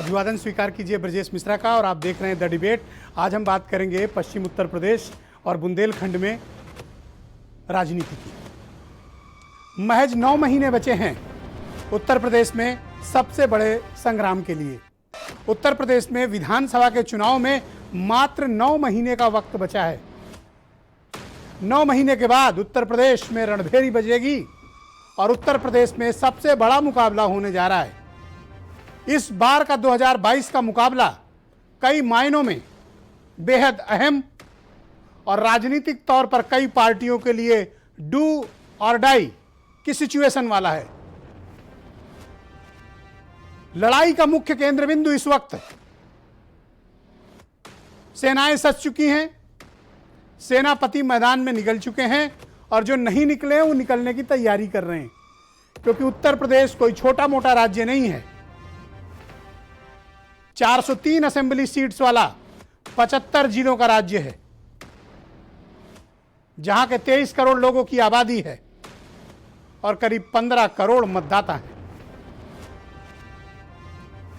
अभिवादन स्वीकार कीजिए ब्रजेश मिश्रा का। और आप देख रहे हैं द डिबेट। आज हम बात करेंगे पश्चिम उत्तर प्रदेश और बुंदेलखंड में राजनीति की। महज 9 महीने बचे हैं उत्तर प्रदेश में सबसे बड़े संग्राम के लिए। उत्तर प्रदेश में विधानसभा के चुनाव में मात्र 9 महीने का वक्त बचा है। 9 महीने के बाद उत्तर प्रदेश में रणभेरी बजेगी और उत्तर प्रदेश में सबसे बड़ा मुकाबला होने जा रहा है। इस बार का 2022 का मुकाबला कई मायनों में बेहद अहम और राजनीतिक तौर पर कई पार्टियों के लिए डू और डाई की सिचुएशन वाला है। लड़ाई का मुख्य केंद्र बिंदु इस वक्त सेनाएं सज चुकी हैं, सेनापति मैदान में निकल चुके हैं और जो नहीं निकले हैं वो निकलने की तैयारी कर रहे हैं, क्योंकि उत्तर प्रदेश कोई छोटा मोटा राज्य नहीं है। 403 असेंबली सीट्स वाला 75 जिलों का राज्य है, जहां के 23 करोड़ लोगों की आबादी है और करीब 15 करोड़ मतदाता हैं।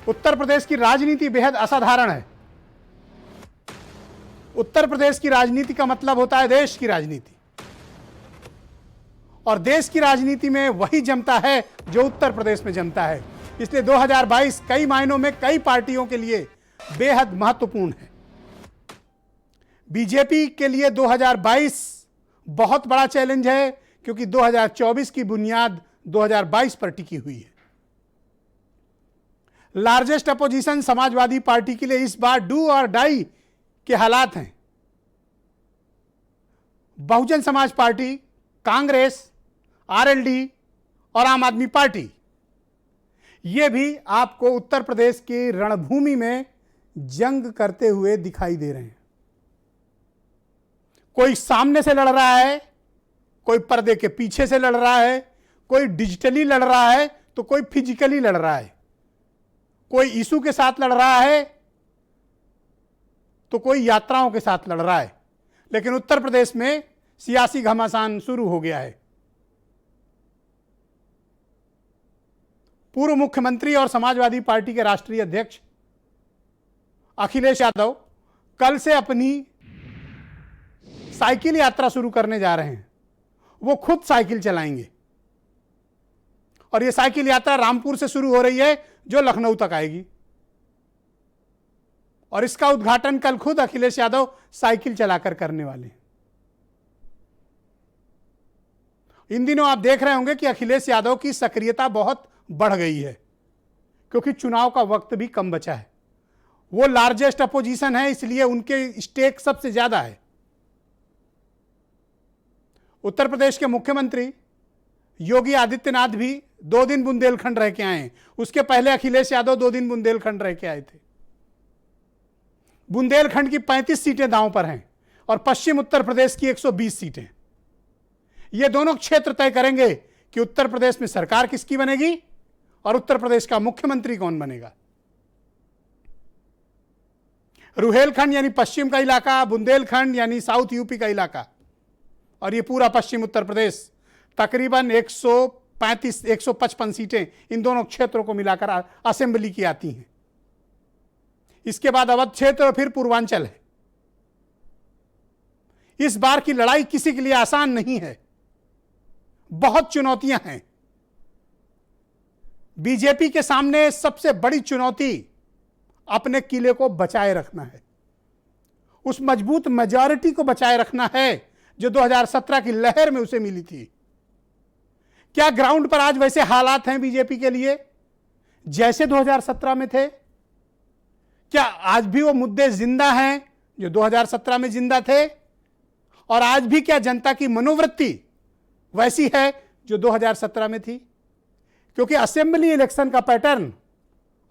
उत्तर प्रदेश की राजनीति बेहद असाधारण है। उत्तर प्रदेश की राजनीति का मतलब होता है देश की राजनीति, और देश की राजनीति में वही जमता है जो उत्तर प्रदेश में जमता है। इसलिए 2022 कई मायनों में कई पार्टियों के लिए बेहद महत्वपूर्ण है। बीजेपी के लिए 2022 बहुत बड़ा चैलेंज है, क्योंकि 2024 की बुनियाद 2022 पर टिकी हुई है। लार्जेस्ट अपोजिशन समाजवादी पार्टी के लिए इस बार डू और डाई के हालात हैं। बहुजन समाज पार्टी, कांग्रेस, आरएलडी और आम आदमी पार्टी, ये भी आपको उत्तर प्रदेश की रणभूमि में जंग करते हुए दिखाई दे रहे हैं। कोई सामने से लड़ रहा है, कोई पर्दे के पीछे से लड़ रहा है, कोई डिजिटली लड़ रहा है तो कोई फिजिकली लड़ रहा है, कोई इशू के साथ लड़ रहा है तो कोई यात्राओं के साथ लड़ रहा है। लेकिन उत्तर प्रदेश में सियासी घमासान शुरू हो गया है। पूर्व मुख्यमंत्री और समाजवादी पार्टी के राष्ट्रीय अध्यक्ष अखिलेश यादव कल से अपनी साइकिल यात्रा शुरू करने जा रहे हैं। वो खुद साइकिल चलाएंगे और ये साइकिल यात्रा रामपुर से शुरू हो रही है, जो लखनऊ तक आएगी, और इसका उद्घाटन कल खुद अखिलेश यादव साइकिल चलाकर करने वाले हैं। इन दिनों आप देख रहे होंगे कि अखिलेश यादव की सक्रियता बहुत बढ़ गई है, क्योंकि चुनाव का वक्त भी कम बचा है। वो लार्जेस्ट अपोजिशन है, इसलिए उनके स्टेक सबसे ज्यादा है। उत्तर प्रदेश के मुख्यमंत्री योगी आदित्यनाथ भी 2 दिन बुंदेलखंड रह के आए हैं। उसके पहले अखिलेश यादव 2 दिन बुंदेलखंड रह के आए थे। बुंदेलखंड की 35 सीटें दांव पर हैं और पश्चिम उत्तर प्रदेश की 120 सीटें। ये दोनों क्षेत्र तय करेंगे कि उत्तर प्रदेश में सरकार किसकी बनेगी और उत्तर प्रदेश का मुख्यमंत्री कौन बनेगा। रुहेलखंड यानी पश्चिम का इलाका, बुंदेलखंड यानी साउथ यूपी का इलाका, और ये पूरा पश्चिम उत्तर प्रदेश, तकरीबन 155 सीटें इन दोनों क्षेत्रों को मिलाकर असेंबली की आती हैं। इसके बाद अवध क्षेत्र और फिर पूर्वांचल है। इस बार की लड़ाई किसी के लिए आसान नहीं है, बहुत चुनौतियां हैं। बीजेपी के सामने सबसे बड़ी चुनौती अपने किले को बचाए रखना है, उस मजबूत मेजॉरिटी को बचाए रखना है जो 2017 की लहर में उसे मिली थी। क्या ग्राउंड पर आज वैसे हालात हैं बीजेपी के लिए जैसे 2017 में थे? क्या आज भी वो मुद्दे जिंदा हैं जो 2017 में जिंदा थे? और आज भी क्या जनता की मनोवृत्ति वैसी है जो 2017 में थी? क्योंकि असेंबली इलेक्शन का पैटर्न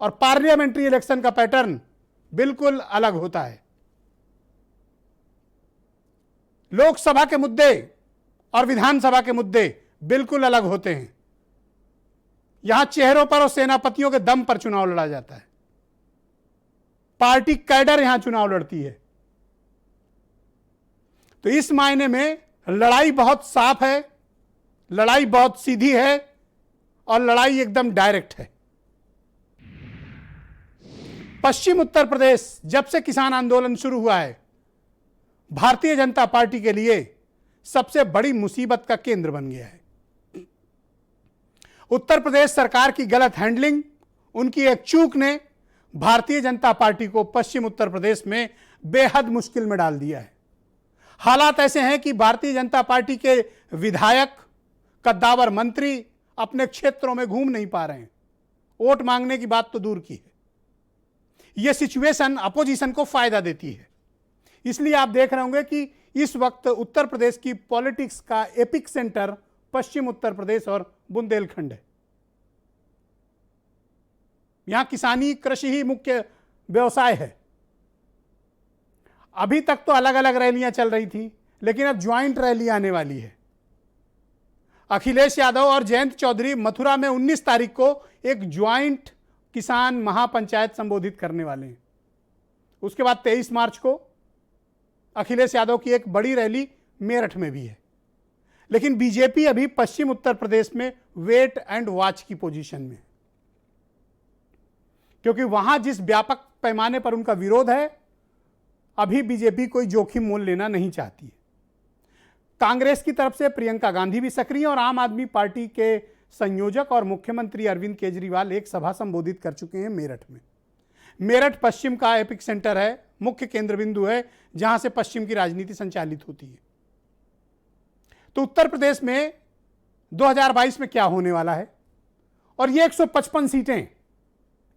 और पार्लियामेंट्री इलेक्शन का पैटर्न बिल्कुल अलग होता है। लोकसभा के मुद्दे और विधानसभा के मुद्दे बिल्कुल अलग होते हैं। यहां चेहरों पर और सेनापतियों के दम पर चुनाव लड़ा जाता है। पार्टी कैडर यहां चुनाव लड़ती है। तो इस मायने में लड़ाई बहुत साफ है, लड़ाई बहुत सीधी है और लड़ाई एकदम डायरेक्ट है। पश्चिम उत्तर प्रदेश जब से किसान आंदोलन शुरू हुआ है, भारतीय जनता पार्टी के लिए सबसे बड़ी मुसीबत का केंद्र बन गया है। उत्तर प्रदेश सरकार की गलत हैंडलिंग, उनकी एक चूक ने भारतीय जनता पार्टी को पश्चिम उत्तर प्रदेश में बेहद मुश्किल में डाल दिया है। हालात ऐसे हैं कि भारतीय जनता पार्टी के विधायक, कद्दावर मंत्री अपने क्षेत्रों में घूम नहीं पा रहे हैं। वोट मांगने की बात तो दूर की है। यह सिचुएशन अपोजिशन को फायदा देती है। इसलिए आप देख रहे होंगे कि इस वक्त उत्तर प्रदेश की पॉलिटिक्स का एपिक सेंटर पश्चिम उत्तर प्रदेश और बुंदेलखंड है। यहां किसानी, कृषि ही मुख्य व्यवसाय है। अभी तक तो अलग अलग रैलियां चल रही थी, लेकिन अब ज्वाइंट रैली आने वाली है। अखिलेश यादव और जयंत चौधरी मथुरा में 19 तारीख को एक ज्वाइंट किसान महापंचायत संबोधित करने वाले हैं। उसके बाद 23 मार्च को अखिलेश यादव की एक बड़ी रैली मेरठ में भी है। लेकिन बीजेपी अभी पश्चिम उत्तर प्रदेश में वेट एंड वॉच की पोजीशन में है, क्योंकि वहां जिस व्यापक पैमाने पर उनका विरोध है, अभी बीजेपी कोई जोखिम मोल लेना नहीं चाहती है। कांग्रेस की तरफ से प्रियंका गांधी भी सक्रिय और आम आदमी पार्टी के संयोजक और मुख्यमंत्री अरविंद केजरीवाल एक सभा संबोधित कर चुके हैं मेरठ में। मेरठ पश्चिम का एपिक सेंटर है, मुख्य केंद्र बिंदु है, जहां से पश्चिम की राजनीति संचालित होती है। तो उत्तर प्रदेश में 2022 में क्या होने वाला है, और ये 155 सीटें,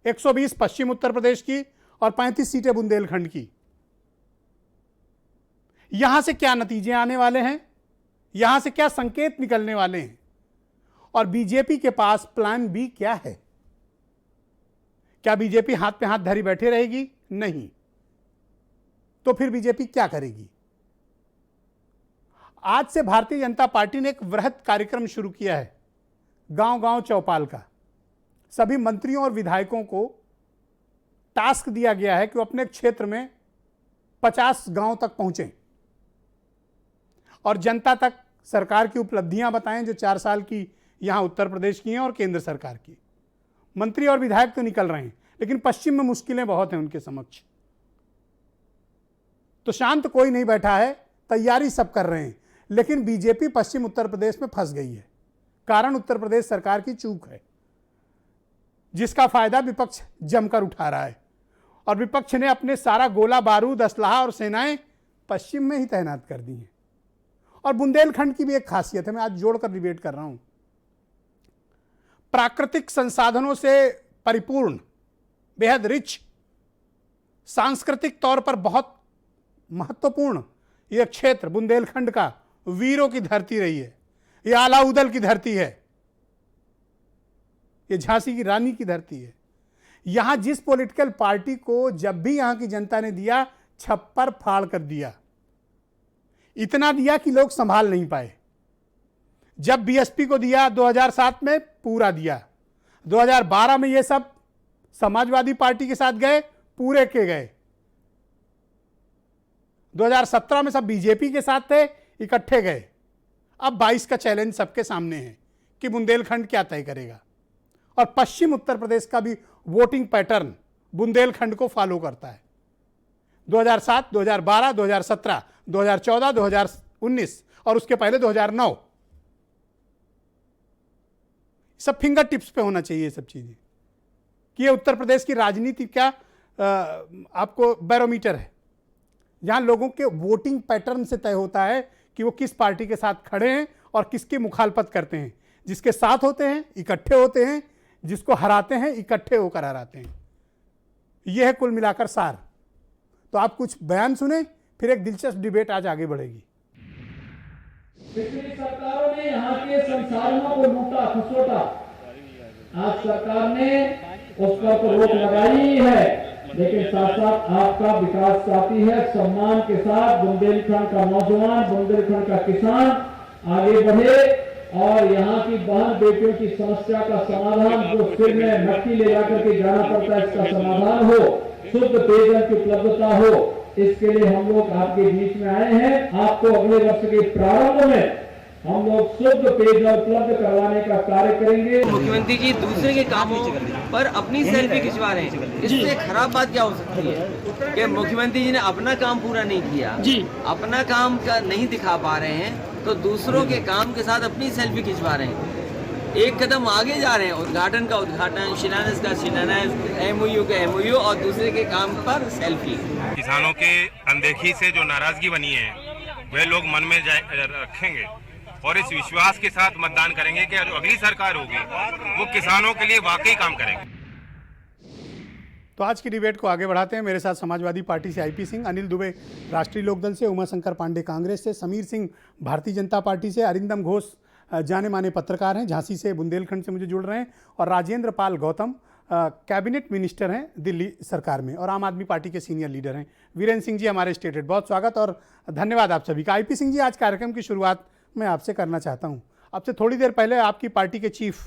120 पश्चिम उत्तर प्रदेश की और 35 सीटें बुंदेलखंड की, यहां से क्या नतीजे आने वाले हैं, यहां से क्या संकेत निकलने वाले हैं, और बीजेपी के पास प्लान बी क्या है? क्या बीजेपी हाथ पे हाथ धरी बैठे रहेगी? नहीं। तो फिर बीजेपी क्या करेगी? आज से भारतीय जनता पार्टी ने एक वृहद कार्यक्रम शुरू किया है, गांव गांव चौपाल का। सभी मंत्रियों और विधायकों को टास्क दिया गया है कि वो अपने क्षेत्र में 50 गांव तक पहुंचें और जनता तक सरकार की उपलब्धियां बताएं जो 4 साल की यहां उत्तर प्रदेश की हैं और केंद्र सरकार की। मंत्री और विधायक तो निकल रहे हैं, लेकिन पश्चिम में मुश्किलें बहुत हैं उनके समक्ष। तो शांत कोई नहीं बैठा है, तैयारी सब कर रहे हैं, लेकिन बीजेपी पश्चिम उत्तर प्रदेश में फंस गई है। कारण उत्तर प्रदेश सरकार की चूक है, जिसका फायदा विपक्ष जमकर उठा रहा है, और विपक्ष ने अपने सारा गोला बारूद, असलहा और सेनाएं पश्चिम में ही तैनात कर दी हैं। और बुंदेलखंड की भी एक खासियत है, मैं आज जोड़कर डिबेट कर रहा हूं। प्राकृतिक संसाधनों से परिपूर्ण, बेहद रिच, सांस्कृतिक तौर पर बहुत महत्वपूर्ण यह क्षेत्र बुंदेलखंड का वीरों की धरती रही है। यह अलाउदल की धरती है, यह झांसी की रानी की धरती है। यहां जिस पॉलिटिकल पार्टी को जब भी यहां की जनता ने दिया, छप्पर फाड़ कर दिया। इतना दिया कि लोग संभाल नहीं पाए। जब बीएसपी को दिया 2007 में, पूरा दिया। 2012 में ये सब समाजवादी पार्टी के साथ गए, पूरे के गए। 2017 में सब बीजेपी के साथ थे, इकट्ठे गए। अब 22 का चैलेंज सबके सामने है कि बुंदेलखंड क्या तय करेगा। और पश्चिम उत्तर प्रदेश का भी वोटिंग पैटर्न बुंदेलखंड को फॉलो करता है। 2007, 2012, 2017, 2014, 2019 और उसके पहले 2009, सब फिंगर टिप्स पे होना चाहिए सब चीजें, कि ये उत्तर प्रदेश की राजनीति क्या आपको बैरोमीटर है, जहां लोगों के वोटिंग पैटर्न से तय होता है कि वो किस पार्टी के साथ खड़े हैं और किसकी मुखालफत करते हैं। जिसके साथ होते हैं इकट्ठे होते हैं, जिसको हराते हैं इकट्ठे होकर हराते हैं। यह है कुल मिलाकर सार। तो आप कुछ बयान सुने, फिर एक दिलचस्प डिबेट आज आगे बढ़ेगी। पिछली सरकारों ने यहाँ के संसाधनों को लूटा खसोटा, आज सरकार ने उस पर तो रोक लगाई है, लेकिन साथ साथ आपका विकास चाहती है। सम्मान के साथ बुंदेलखंड का नौजवान, बुंदेलखंड का किसान आगे बढ़े और यहाँ की बहन बेटियों की समस्या का समाधान, जो सिर में मट्टी ले जाकर के जाना पड़ता है, इसका समाधान हो, शुद्ध पेयजल की उपलब्धता हो। इसके लिए हम लोग आपके बीच में आए हैं। आपको अगले वर्ष के प्रारंभ में हम लोग शुद्ध पेयजल उपलब्ध करवाने का कार्य करेंगे। मुख्यमंत्री जी दूसरे के कामों पर अपनी सेल्फी खिंचवा रहे हैं, इससे खराब बात क्या हो सकती है कि मुख्यमंत्री जी ने अपना काम पूरा नहीं किया जी, अपना काम का नहीं दिखा पा रहे हैं तो दूसरों के काम के साथ अपनी सेल्फी खिंचवा रहे हैं। एक कदम आगे जा रहे हैं, उद्घाटन का उद्घाटन, शिलान्यास का शिलान्यास, एमओयू का एमओयू और दूसरे के काम पर सेल्फी। किसानों के अनदेखी से जो नाराजगी बनी है वे लोग मन में रखेंगे और इस विश्वास के साथ मतदान करेंगे कि जो अगली सरकार होगी वो किसानों के लिए वाकई काम करेंगे। तो आज की डिबेट को आगे बढ़ाते हैं। मेरे साथ समाजवादी पार्टी से आईपी सिंह, अनिल दुबे राष्ट्रीय लोकदल से, उमाशंकर पांडे कांग्रेस से, समीर सिंह भारतीय जनता पार्टी से, अरिंदम घोष जाने माने पत्रकार हैं झांसी से, बुंदेलखंड से मुझे जुड़ रहे हैं, और राजेंद्र पाल गौतम कैबिनेट मिनिस्टर हैं दिल्ली सरकार में और आम आदमी पार्टी के सीनियर लीडर हैं। वीरेंद्र सिंह जी हमारे स्टेट हेड, बहुत स्वागत और धन्यवाद आप सभी का। आईपी सिंह जी, आज कार्यक्रम की शुरुआत मैं आपसे करना चाहता हूं। आपसे थोड़ी देर पहले आपकी पार्टी के चीफ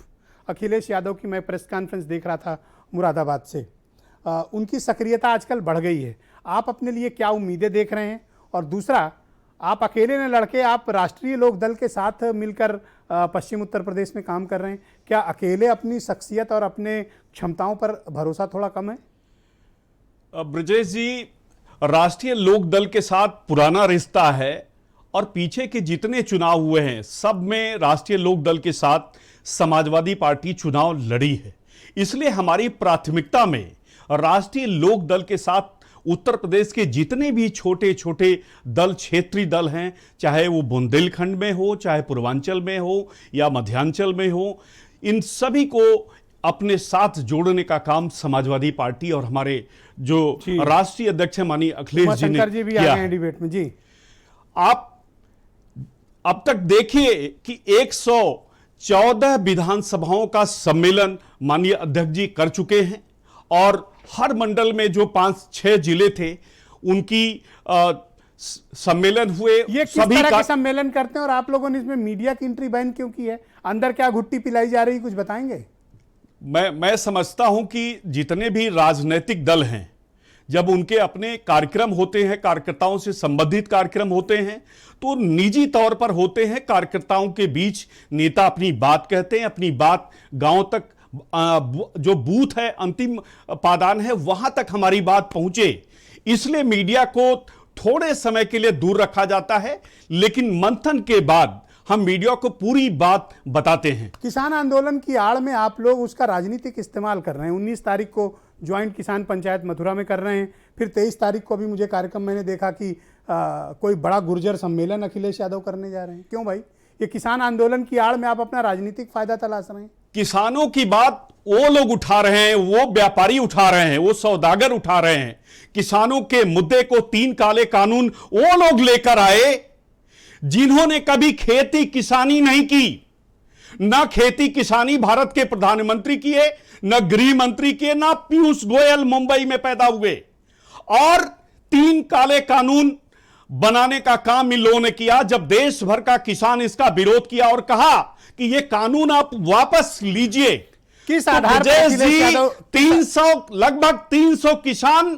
अखिलेश यादव की मैं प्रेस कॉन्फ्रेंस देख रहा था मुरादाबाद से। उनकी सक्रियता आजकल बढ़ गई है। आप अपने लिए क्या उम्मीदें देख रहे हैं? और दूसरा, आप अकेले न लड़के आप राष्ट्रीय लोक दल के साथ मिलकर पश्चिम उत्तर प्रदेश में काम कर रहे हैं। क्या अकेले अपनी शख्सियत और अपने क्षमताओं पर भरोसा थोड़ा कम है? ब्रजेश जी, राष्ट्रीय लोक दल के साथ पुराना रिश्ता है और पीछे के जितने चुनाव हुए हैं सब में राष्ट्रीय लोक दल के साथ समाजवादी पार्टी चुनाव लड़ी है। इसलिए हमारी प्राथमिकता में राष्ट्रीय लोक दल के साथ उत्तर प्रदेश के जितने भी छोटे छोटे दल, क्षेत्रीय दल हैं, चाहे वो बुंदेलखंड में हो, चाहे पूर्वांचल में हो या मध्यांचल में हो, इन सभी को अपने साथ जोड़ने का काम समाजवादी पार्टी और हमारे जो राष्ट्रीय अध्यक्ष माननीय अखिलेश जी ने भी किया आ गए हैं डिबेट में। जी, आप अब तक देखिए कि 114 विधानसभाओं का सम्मेलन माननीय अध्यक्ष जी कर चुके हैं और हर मंडल में जो 5-6 जिले थे उनकी सम्मेलन हुए। ये किस तरह के सम्मेलन करते हैं और आप लोगों ने इसमें मीडिया की एंट्री बैन क्यों की है? अंदर क्या घुट्टी पिलाई जा रही, कुछ बताएंगे? मैं समझता हूं कि जितने भी राजनीतिक दल हैं, जब उनके अपने कार्यक्रम होते हैं, कार्यकर्ताओं से संबंधित कार्यक्रम होते हैं, तो निजी तौर पर होते हैं। कार्यकर्ताओं के बीच नेता अपनी बात कहते हैं, अपनी बात गांव तक, जो बूथ है, अंतिम पादान है, वहां तक हमारी बात पहुंचे। इसलिए मीडिया को थोड़े समय के लिए दूर रखा जाता है, लेकिन मंथन के बाद हम मीडिया को पूरी बात बताते हैं। किसान आंदोलन की आड़ में आप लोग उसका राजनीतिक इस्तेमाल कर रहे हैं। 19 तारीख को ज्वाइंट किसान पंचायत मथुरा में कर रहे हैं, फिर 23 तारीख को भी मुझे कार्यक्रम मैंने देखा कि कोई बड़ा गुर्जर सम्मेलन अखिलेश यादव करने जा रहे हैं। क्यों भाई? ये किसान आंदोलन की आड़ में आप अपना राजनीतिक फायदा तलाश रहे हैं? किसानों की बात वो लोग उठा रहे हैं, वो व्यापारी उठा रहे हैं, वो सौदागर उठा रहे हैं। किसानों के मुद्दे को 3 काले कानून वो लोग लेकर आए जिन्होंने कभी खेती किसानी नहीं की। ना खेती किसानी भारत के प्रधानमंत्री किए, न गृह मंत्री किए, ना पीयूष गोयल मुंबई में पैदा हुए। और 3 काले कानून बनाने का काम इन लोगों ने किया। जब देश भर का किसान इसका विरोध किया और कहा कि ये कानून आप वापस लीजिए, किस आधार पर 300 लगभग 300 किसान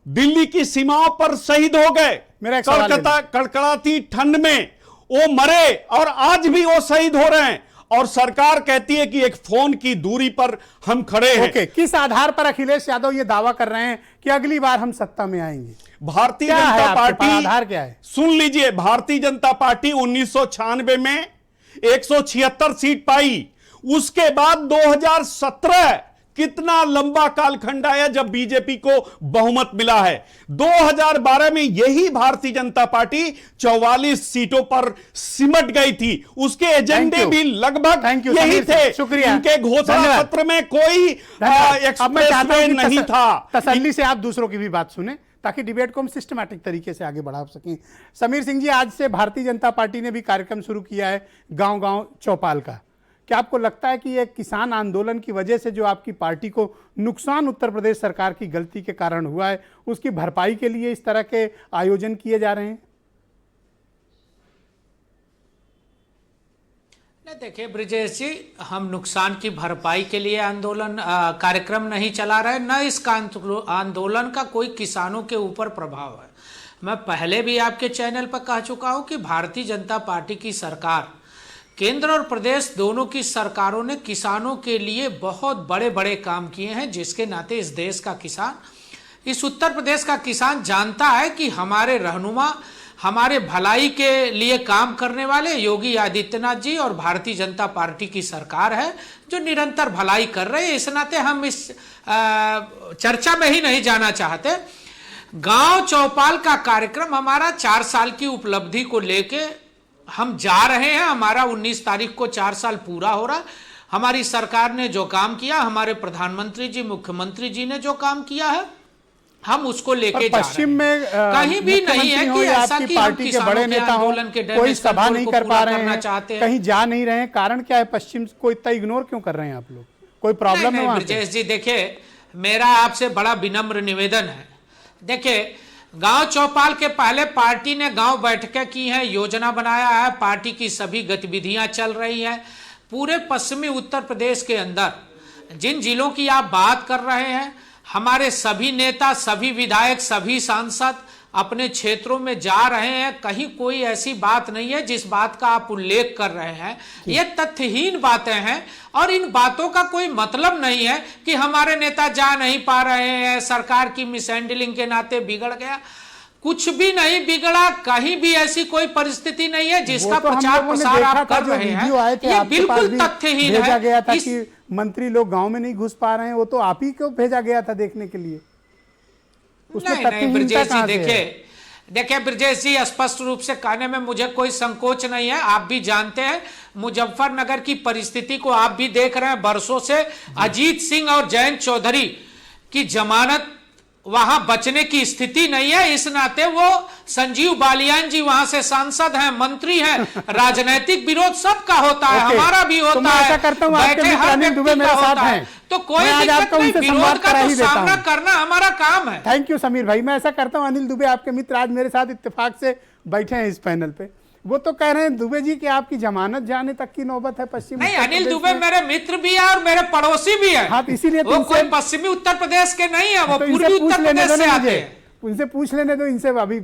दिल्ली की सीमाओं पर शहीद हो गए। कड़कड़ाती ठंड में वो मरे और आज भी वो शहीद हो रहे हैं और सरकार कहती है कि एक फोन की दूरी पर हम खड़े हैं। किस आधार पर अखिलेश यादव ये दावा कर रहे हैं कि अगली बार हम सत्ता में आएंगे? भारतीय जनता पार्टी, आधार क्या है? सुन लीजिए, भारतीय जनता पार्टी 1996 में 176 सीट पाई। उसके बाद 2017 कितना लंबा कालखंड आया जब बीजेपी को बहुमत मिला है। 2012 में यही भारतीय जनता पार्टी 44 सीटों पर सिमट गई थी। उसके एजेंडे भी लगभग यही थे। शुक्रिया। इनके घोषणा पत्र में कोई एक्सप्रेस नहीं था। तसल्ली से आप दूसरों की भी बात सुने ताकि डिबेट को हम सिस्टमैटिक तरीके से आगे बढ़ा सकें। समीर सिंह जी, आज से भारतीय जनता पार्टी ने भी कार्यक्रम शुरू किया है गांव-गांव चौपाल का। क्या आपको लगता है कि ये किसान आंदोलन की वजह से जो आपकी पार्टी को नुकसान उत्तर प्रदेश सरकार की गलती के कारण हुआ है, उसकी भरपाई के लिए इस तरह के आयोजन किए जा रहे हैं? नहीं, देखिए ब्रिजेश जी, हम नुकसान की भरपाई के लिए आंदोलन कार्यक्रम नहीं चला रहे, न इस आंदोलन का कोई किसानों के ऊपर प्रभाव है। मैं पहले भी आपके चैनल पर कह चुका हूं कि भारतीय जनता पार्टी की सरकार, केंद्र और प्रदेश दोनों की सरकारों ने किसानों के लिए बहुत बड़े बड़े काम किए हैं, जिसके नाते इस देश का किसान, इस उत्तर प्रदेश का किसान जानता है कि हमारे रहनुमा, हमारे भलाई के लिए काम करने वाले योगी आदित्यनाथ जी और भारतीय जनता पार्टी की सरकार है जो निरंतर भलाई कर रहे हैं। इस नाते हम इस चर्चा में ही नहीं जाना चाहते। गांव चौपाल का कार्यक्रम हमारा 4 साल की उपलब्धि को लेके हम जा रहे हैं। हमारा 19 तारीख को 4 साल पूरा हो रहा। हमारी सरकार ने जो काम किया, हमारे प्रधानमंत्री जी, मुख्यमंत्री जी ने जो काम किया है, हम उसको लेके जा पश्चिम रहे हैं। में कहीं भी नहीं है कि ऐसा कि हम पार्टी के बड़े नेता हो, कोई सभा नहीं कर पा रहे हैं, कहीं जा नहीं रहे हैं। कारण क्या है? पश्चिम को इतना इग्नोर क्यों कर रहे हैं आप लोग? कोई प्रॉब्लम है वहां पे? ब्रजेश जी देखिए, मेरा आपसे बड़ा विनम्र निवेदन है। देखिए, गांव चौपाल के पहले पार्टी ने गांव बैठकें की हैं, योजना बनाया है, पार्टी की सभी गतिविधियां चल रही हैं। पूरे पश्चिमी उत्तर प्रदेश के अंदर जिन जिलों की आप बात कर रहे हैं, हमारे सभी नेता, सभी विधायक, सभी सांसद अपने क्षेत्रों में जा रहे हैं। कहीं कोई ऐसी बात नहीं है जिस बात का आप उल्लेख कर रहे हैं। ये तथ्यहीन बातें हैं और इन बातों का कोई मतलब नहीं है कि हमारे नेता जा नहीं पा रहे हैं, सरकार की मिसहैंडलिंग के नाते बिगड़ गया। कुछ भी नहीं बिगड़ा, कहीं भी ऐसी कोई परिस्थिति नहीं है जिसका प्रचार प्रसार आप कर रहे हैं। ये बिल्कुल तथ्यहीन है। भेजा गया था कि मंत्री लोग गांव में नहीं घुस पा रहे हैं, वो तो आप ही को भेजा गया था देखने के लिए। नहीं ब्रजेश जी, देखिए ब्रजेश जी, स्पष्ट रूप से कहने में मुझे कोई संकोच नहीं है। आप भी जानते हैं मुजफ्फरनगर की परिस्थिति को, आप भी देख रहे हैं बरसों से। अजीत सिंह और जयंत चौधरी की जमानत वहां बचने की स्थिति नहीं है। इस नाते वो संजीव बालियान जी वहां से सांसद हैं, मंत्री हैं। राजनीतिक विरोध सबका होता है, हमारा भी होता है। मैं ऐसा करता हूं, बैठे हर व्यक्ति का होता है, तो कोई दिक्कत नहीं। विरोध का तो सामना करना हमारा काम है। थैंक यू समीर भाई। मैं ऐसा करता हूं, अनिल दुबे आपके मित्र आज मेरे साथ इत्तेफाक से बैठे हैं इस पैनल पे। वो तो कह रहे हैं दुबे जी कि आपकी जमानत जाने तक की नौबत है पश्चिम। नहीं, अनिल दुबे मेरे मित्र भी है और मेरे पड़ोसी भी है। हाँ, इसीलिए वो कोई पश्चिमी उत्तर प्रदेश के नहीं है, वो पूर्वी उत्तर प्रदेश से आते हैं। उनसे पूछ लेने दो, इनसे अभी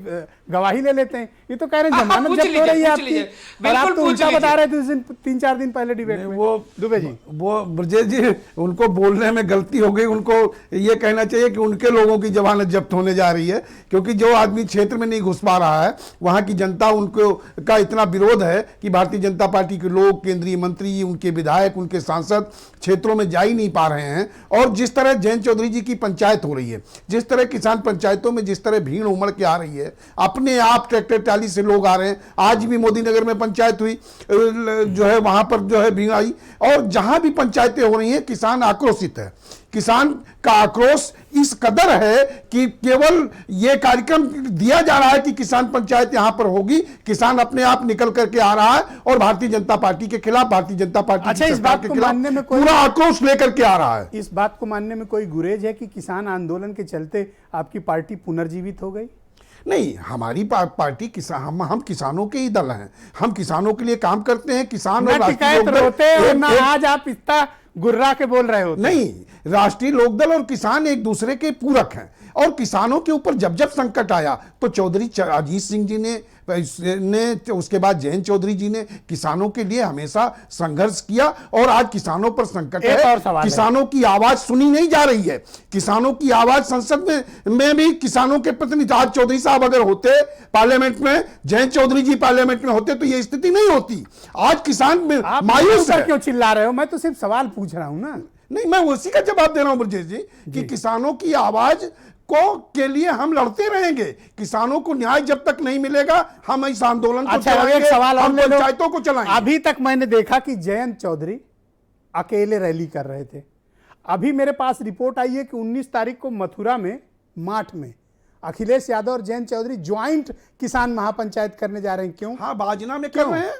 गवाही ले लेते हैं। ये तो कह रहे हैं जमानत जब्त हो रही है आपकी, और आप तो उल्टा बता रहे थे उस दिन 3-4 दिन पहले डिबेट में। वो दुबे जी, वो ब्रजेश जी, उनको बोलने में गलती हो गई। उनको ये कहना चाहिए कि उनके लोगों की जमानत जब्त होने जा रही है, क्योंकि जो आदमी क्षेत्र में नहीं घुस पा रहा है, वहां की जनता उनको का इतना विरोध है कि भारतीय जनता पार्टी के लोग, केंद्रीय मंत्री, उनके विधायक, उनके सांसद क्षेत्रों में जा ही नहीं पा रहे हैं। और जिस तरह जयंत चौधरी जी की पंचायत हो रही है, जिस तरह किसान पंचायतों में जिस तरह भीड़ उमड़ के आ रही है, अपने आप ट्रैक्टर ट्राली से लोग आ रहे हैं। आज भी मोदी नगर में पंचायत हुई, जो है वहां पर जो है भीड़ आई, और जहां भी पंचायतें हो रही हैं किसान आक्रोशित है। किसान का आक्रोश इस कदर है कि केवल ये कार्यक्रम दिया जा रहा है कि किसान पंचायत यहां पर होगी, किसान अपने आप निकल करके आ रहा है और भारतीय जनता पार्टी के खिलाफ, भारतीय जनता पार्टी अच्छा, इस बात को मानने में कोई पूरा आक्रोश लेकर के आ रहा है। इस बात को मानने में कोई गुरेज है कि किसान आंदोलन के चलते आपकी पार्टी पुनर्जीवित हो गई? नहीं, हमारी पार्टी किसान, हम किसानों के ही दल हैं। हम किसानों के लिए काम करते हैं। किसान और राष्ट्रीय लोकदल, ना आज आप इतना गुर्रा के बोल रहे हो। नहीं, राष्ट्रीय लोकदल और किसान एक दूसरे के पूरक हैं, और किसानों के ऊपर जब जब संकट आया तो चौधरी अजीत सिंह जी ने उसके बाद जयंत चौधरी जी ने किसानों के लिए हमेशा संघर्ष किया। और आज किसानों पर संकट है, किसानों की आवाज सुनी नहीं जा रही है। किसानों की आवाज संसद में भी किसानों के प्रतिनिधि, आज चौधरी साहब अगर होते पार्लियामेंट में, जयंत चौधरी जी पार्लियामेंट में होते, तो यह स्थिति नहीं होती। आज किसान मायूस है। क्यों चिल्ला रहे हो? मैं तो सिर्फ सवाल पूछ रहा हूं ना। नहीं, मैं उसी का जवाब दे रहा हूं ब्रजेश जी कि किसानों की आवाज के लिए हम लड़ते रहेंगे। किसानों को न्याय जब तक नहीं मिलेगा, हम इस आंदोलन को चलाएंगे। एक सवाल और ले लो। पंचायतों को चलाएंगे। अभी तक मैंने देखा कि जयंत चौधरी अकेले रैली कर रहे थे। अभी मेरे पास रिपोर्ट आई है कि 19 तारीख को मथुरा में, माठ में अखिलेश यादव और जयंत चौधरी ज्वाइंट किसान महापंचायत करने जा रहे हैं। क्यों? हाँ, बाजना में कर रहे हैं।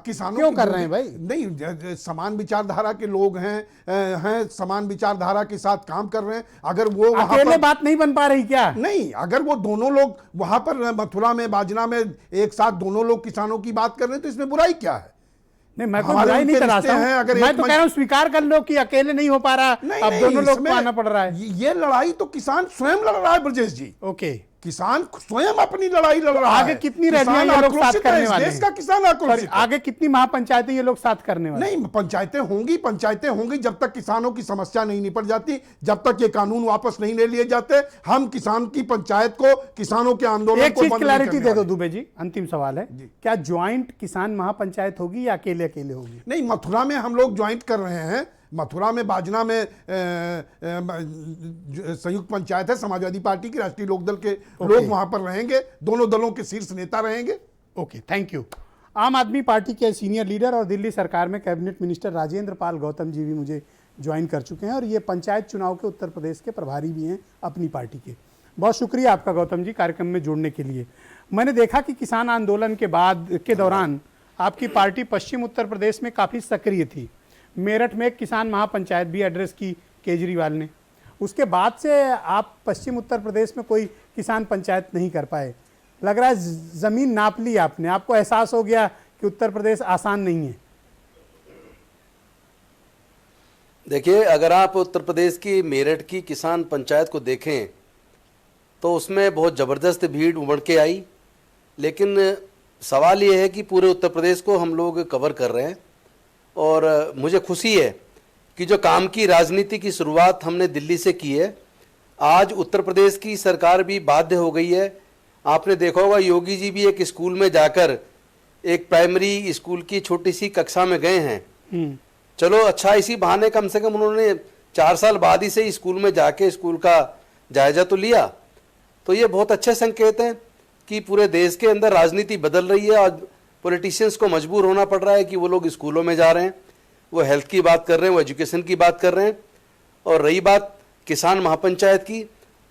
किसानों क्यों कर रहे हैं भाई? नहीं, समान विचारधारा के लोग हैं समान विचारधारा के साथ काम कर रहे हैं। अगर वो अकेले बात नहीं बन पा रही क्या? नहीं, अगर वो दोनों लोग वहां पर मथुरा में, बाजना में एक साथ दोनों लोग किसानों की बात कर रहे हैं, तो इसमें बुराई क्या है? नहीं, मैं कोई बुराई नहीं कराता हूं। मैं तो कह रहा हूं स्वीकार कर लो कि अकेले नहीं हो पा रहा, अब दोनों लोग को आना पड़ रहा है। ये लड़ाई तो किसान स्वयं लड़ रहा है ब्रजेश जी। ओके, किसान स्वयं अपनी लड़ाई लड़ रहा है। आगे कितनी रैलियां ये लोग साथ करने वाले हैं? देश का किसान आक्रोशित है। आगे कितनी महापंचायतें ये लोग साथ करने वाले हैं? नहीं, पंचायतें होंगी जब तक किसानों की समस्या नहीं निपट जाती, जब तक ये कानून वापस नहीं ले लिए जाते, हम किसान की पंचायत को, किसानों के आंदोलन एक को चीज बंद नहीं क्लैरिटी करने दे दो वाले। दुबे जी, अंतिम सवाल है, क्या ज्वाइंट किसान महापंचायत होगी या अकेले अकेले होगी? नहीं, मथुरा में हम लोग ज्वाइंट कर रहे हैं। मथुरा में बाजना में संयुक्त पंचायत है, समाजवादी पार्टी की, राष्ट्रीय लोकदल के लोग वहां पर रहेंगे, दोनों दलों के शीर्ष नेता रहेंगे। Okay, thank you. आम आदमी पार्टी के सीनियर लीडर और दिल्ली सरकार में कैबिनेट मिनिस्टर राजेंद्र पाल गौतम जी भी मुझे ज्वाइन कर चुके हैं और ये पंचायत चुनाव के उत्तर प्रदेश के प्रभारी भी हैं अपनी पार्टी के। बहुत शुक्रिया आपका गौतम जी कार्यक्रम में जुड़ने के लिए। मैंने देखा कि किसान आंदोलन के बाद के दौरान आपकी पार्टी पश्चिम उत्तर प्रदेश में काफ़ी सक्रिय थी। मेरठ में एक किसान महापंचायत भी एड्रेस की केजरीवाल ने। उसके बाद से आप पश्चिम उत्तर प्रदेश में कोई किसान पंचायत नहीं कर पाए। लग रहा है ज़मीन नाप ली आपने, आपको एहसास हो गया कि उत्तर प्रदेश आसान नहीं है। देखिए, अगर आप उत्तर प्रदेश की मेरठ की किसान पंचायत को देखें तो उसमें बहुत ज़बरदस्त भीड़ उमड़ के आई, लेकिन सवाल ये है कि पूरे उत्तर प्रदेश को हम लोग कवर कर रहे हैं और मुझे खुशी है कि जो काम की राजनीति की शुरुआत हमने दिल्ली से की है, आज उत्तर प्रदेश की सरकार भी बाध्य हो गई है। आपने देखा होगा योगी जी भी एक स्कूल में जाकर एक प्राइमरी स्कूल की छोटी सी कक्षा में गए हैं। चलो अच्छा, इसी बहाने कम से कम उन्होंने 4 साल बाद ही से स्कूल में जाके स्कूल का जायजा तो लिया। तो ये बहुत अच्छे संकेत हैं कि पूरे देश के अंदर राजनीति बदल रही है और पॉलिटिशियंस को मजबूर होना पड़ रहा है कि वो लोग स्कूलों में जा रहे हैं, वो हेल्थ की बात कर रहे हैं, वो एजुकेशन की बात कर रहे हैं। और रही बात किसान महापंचायत की,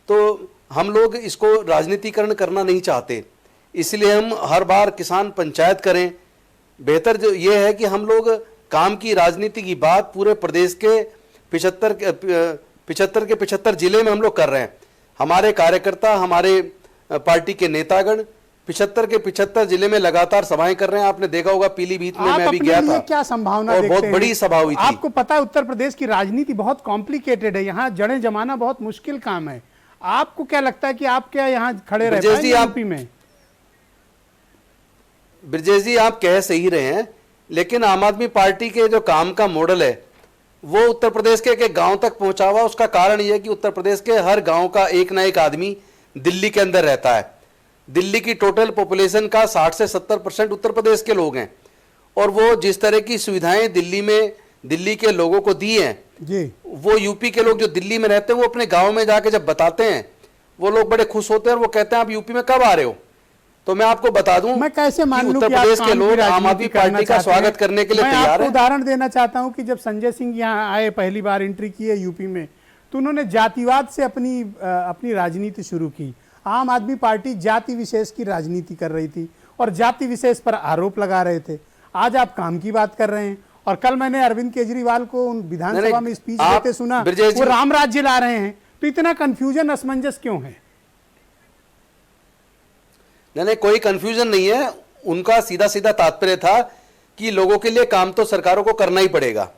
तो हम लोग इसको राजनीतिकरण करना नहीं चाहते, इसलिए हम हर बार किसान पंचायत करें। बेहतर जो ये है कि हम लोग काम की राजनीति की बात पूरे प्रदेश के 75 जिले में हम लोग कर रहे हैं। हमारे कार्यकर्ता, हमारे पार्टी के नेतागण 75 के 75 जिले में लगातार सभाएं कर रहे हैं। आपने देखा होगा पीलीभीत में मैं भी गया था, क्या संभावना और देखते बहुत हैं? बड़ी सभा हुई थी। आपको पता है उत्तर प्रदेश की राजनीति बहुत कॉम्प्लिकेटेड है, यहाँ जड़ें जमाना बहुत मुश्किल काम है। आपको क्या लगता है कि आप क्या यहाँ खड़े रह पाएंगे यूपी में? ब्रजेश जी, आप कह सही रहे हैं, लेकिन आम आदमी पार्टी के जो काम का मॉडल है वो उत्तर प्रदेश के गांव तक पहुंचा हुआ। उसका कारण यह है कि उत्तर प्रदेश के हर गांव का एक ना एक आदमी दिल्ली के अंदर रहता है। दिल्ली की टोटल पॉपुलेशन का 60 से 70% उत्तर प्रदेश के लोग हैं, और वो जिस तरह की सुविधाएं दिल्ली में दिल्ली के लोगों को दी हैं जी, वो यूपी के लोग जो दिल्ली में रहते हैं वो अपने गांव में जाके जब बताते हैं, वो लोग बड़े खुश होते हैं और वो कहते हैं आप यूपी में कब आ रहे हो। तो मैं आपको बता दूं, मैं कैसे मान लूं उत्तर कि आप प्रदेश के काम की लोग आम आदमी राजनीति करना पार्टी का चाहते हैं? स्वागत करने के लिए मैं तैयार आपको है। उदाहरण देना चाहता हूं कि जब संजय सिंह यहाँ आए, पहली बार एंट्री की है यूपी में, तो उन्होंने जातिवाद से अपनी राजनीति शुरू की। आम आदमी पार्टी जाति विशेष की राजनीति कर रही थी और जाति विशेष पर आरोप लगा रहे थे। आज आप काम की बात कर रहे हैं। और कल मैंने अरविंद केजरीवाल को विधानसभा में स्पीच देते सुना, वो राम राज्य ला रहे हैं। तो इतना कंफ्यूजन, असमंजस क्यों है? नहीं, कोई कंफ्यूजन नहीं है। उनका सीधा सीधा तात्पर्य था कि लोगों के लिए काम तो सरकारों को करना ही पड़ेगा,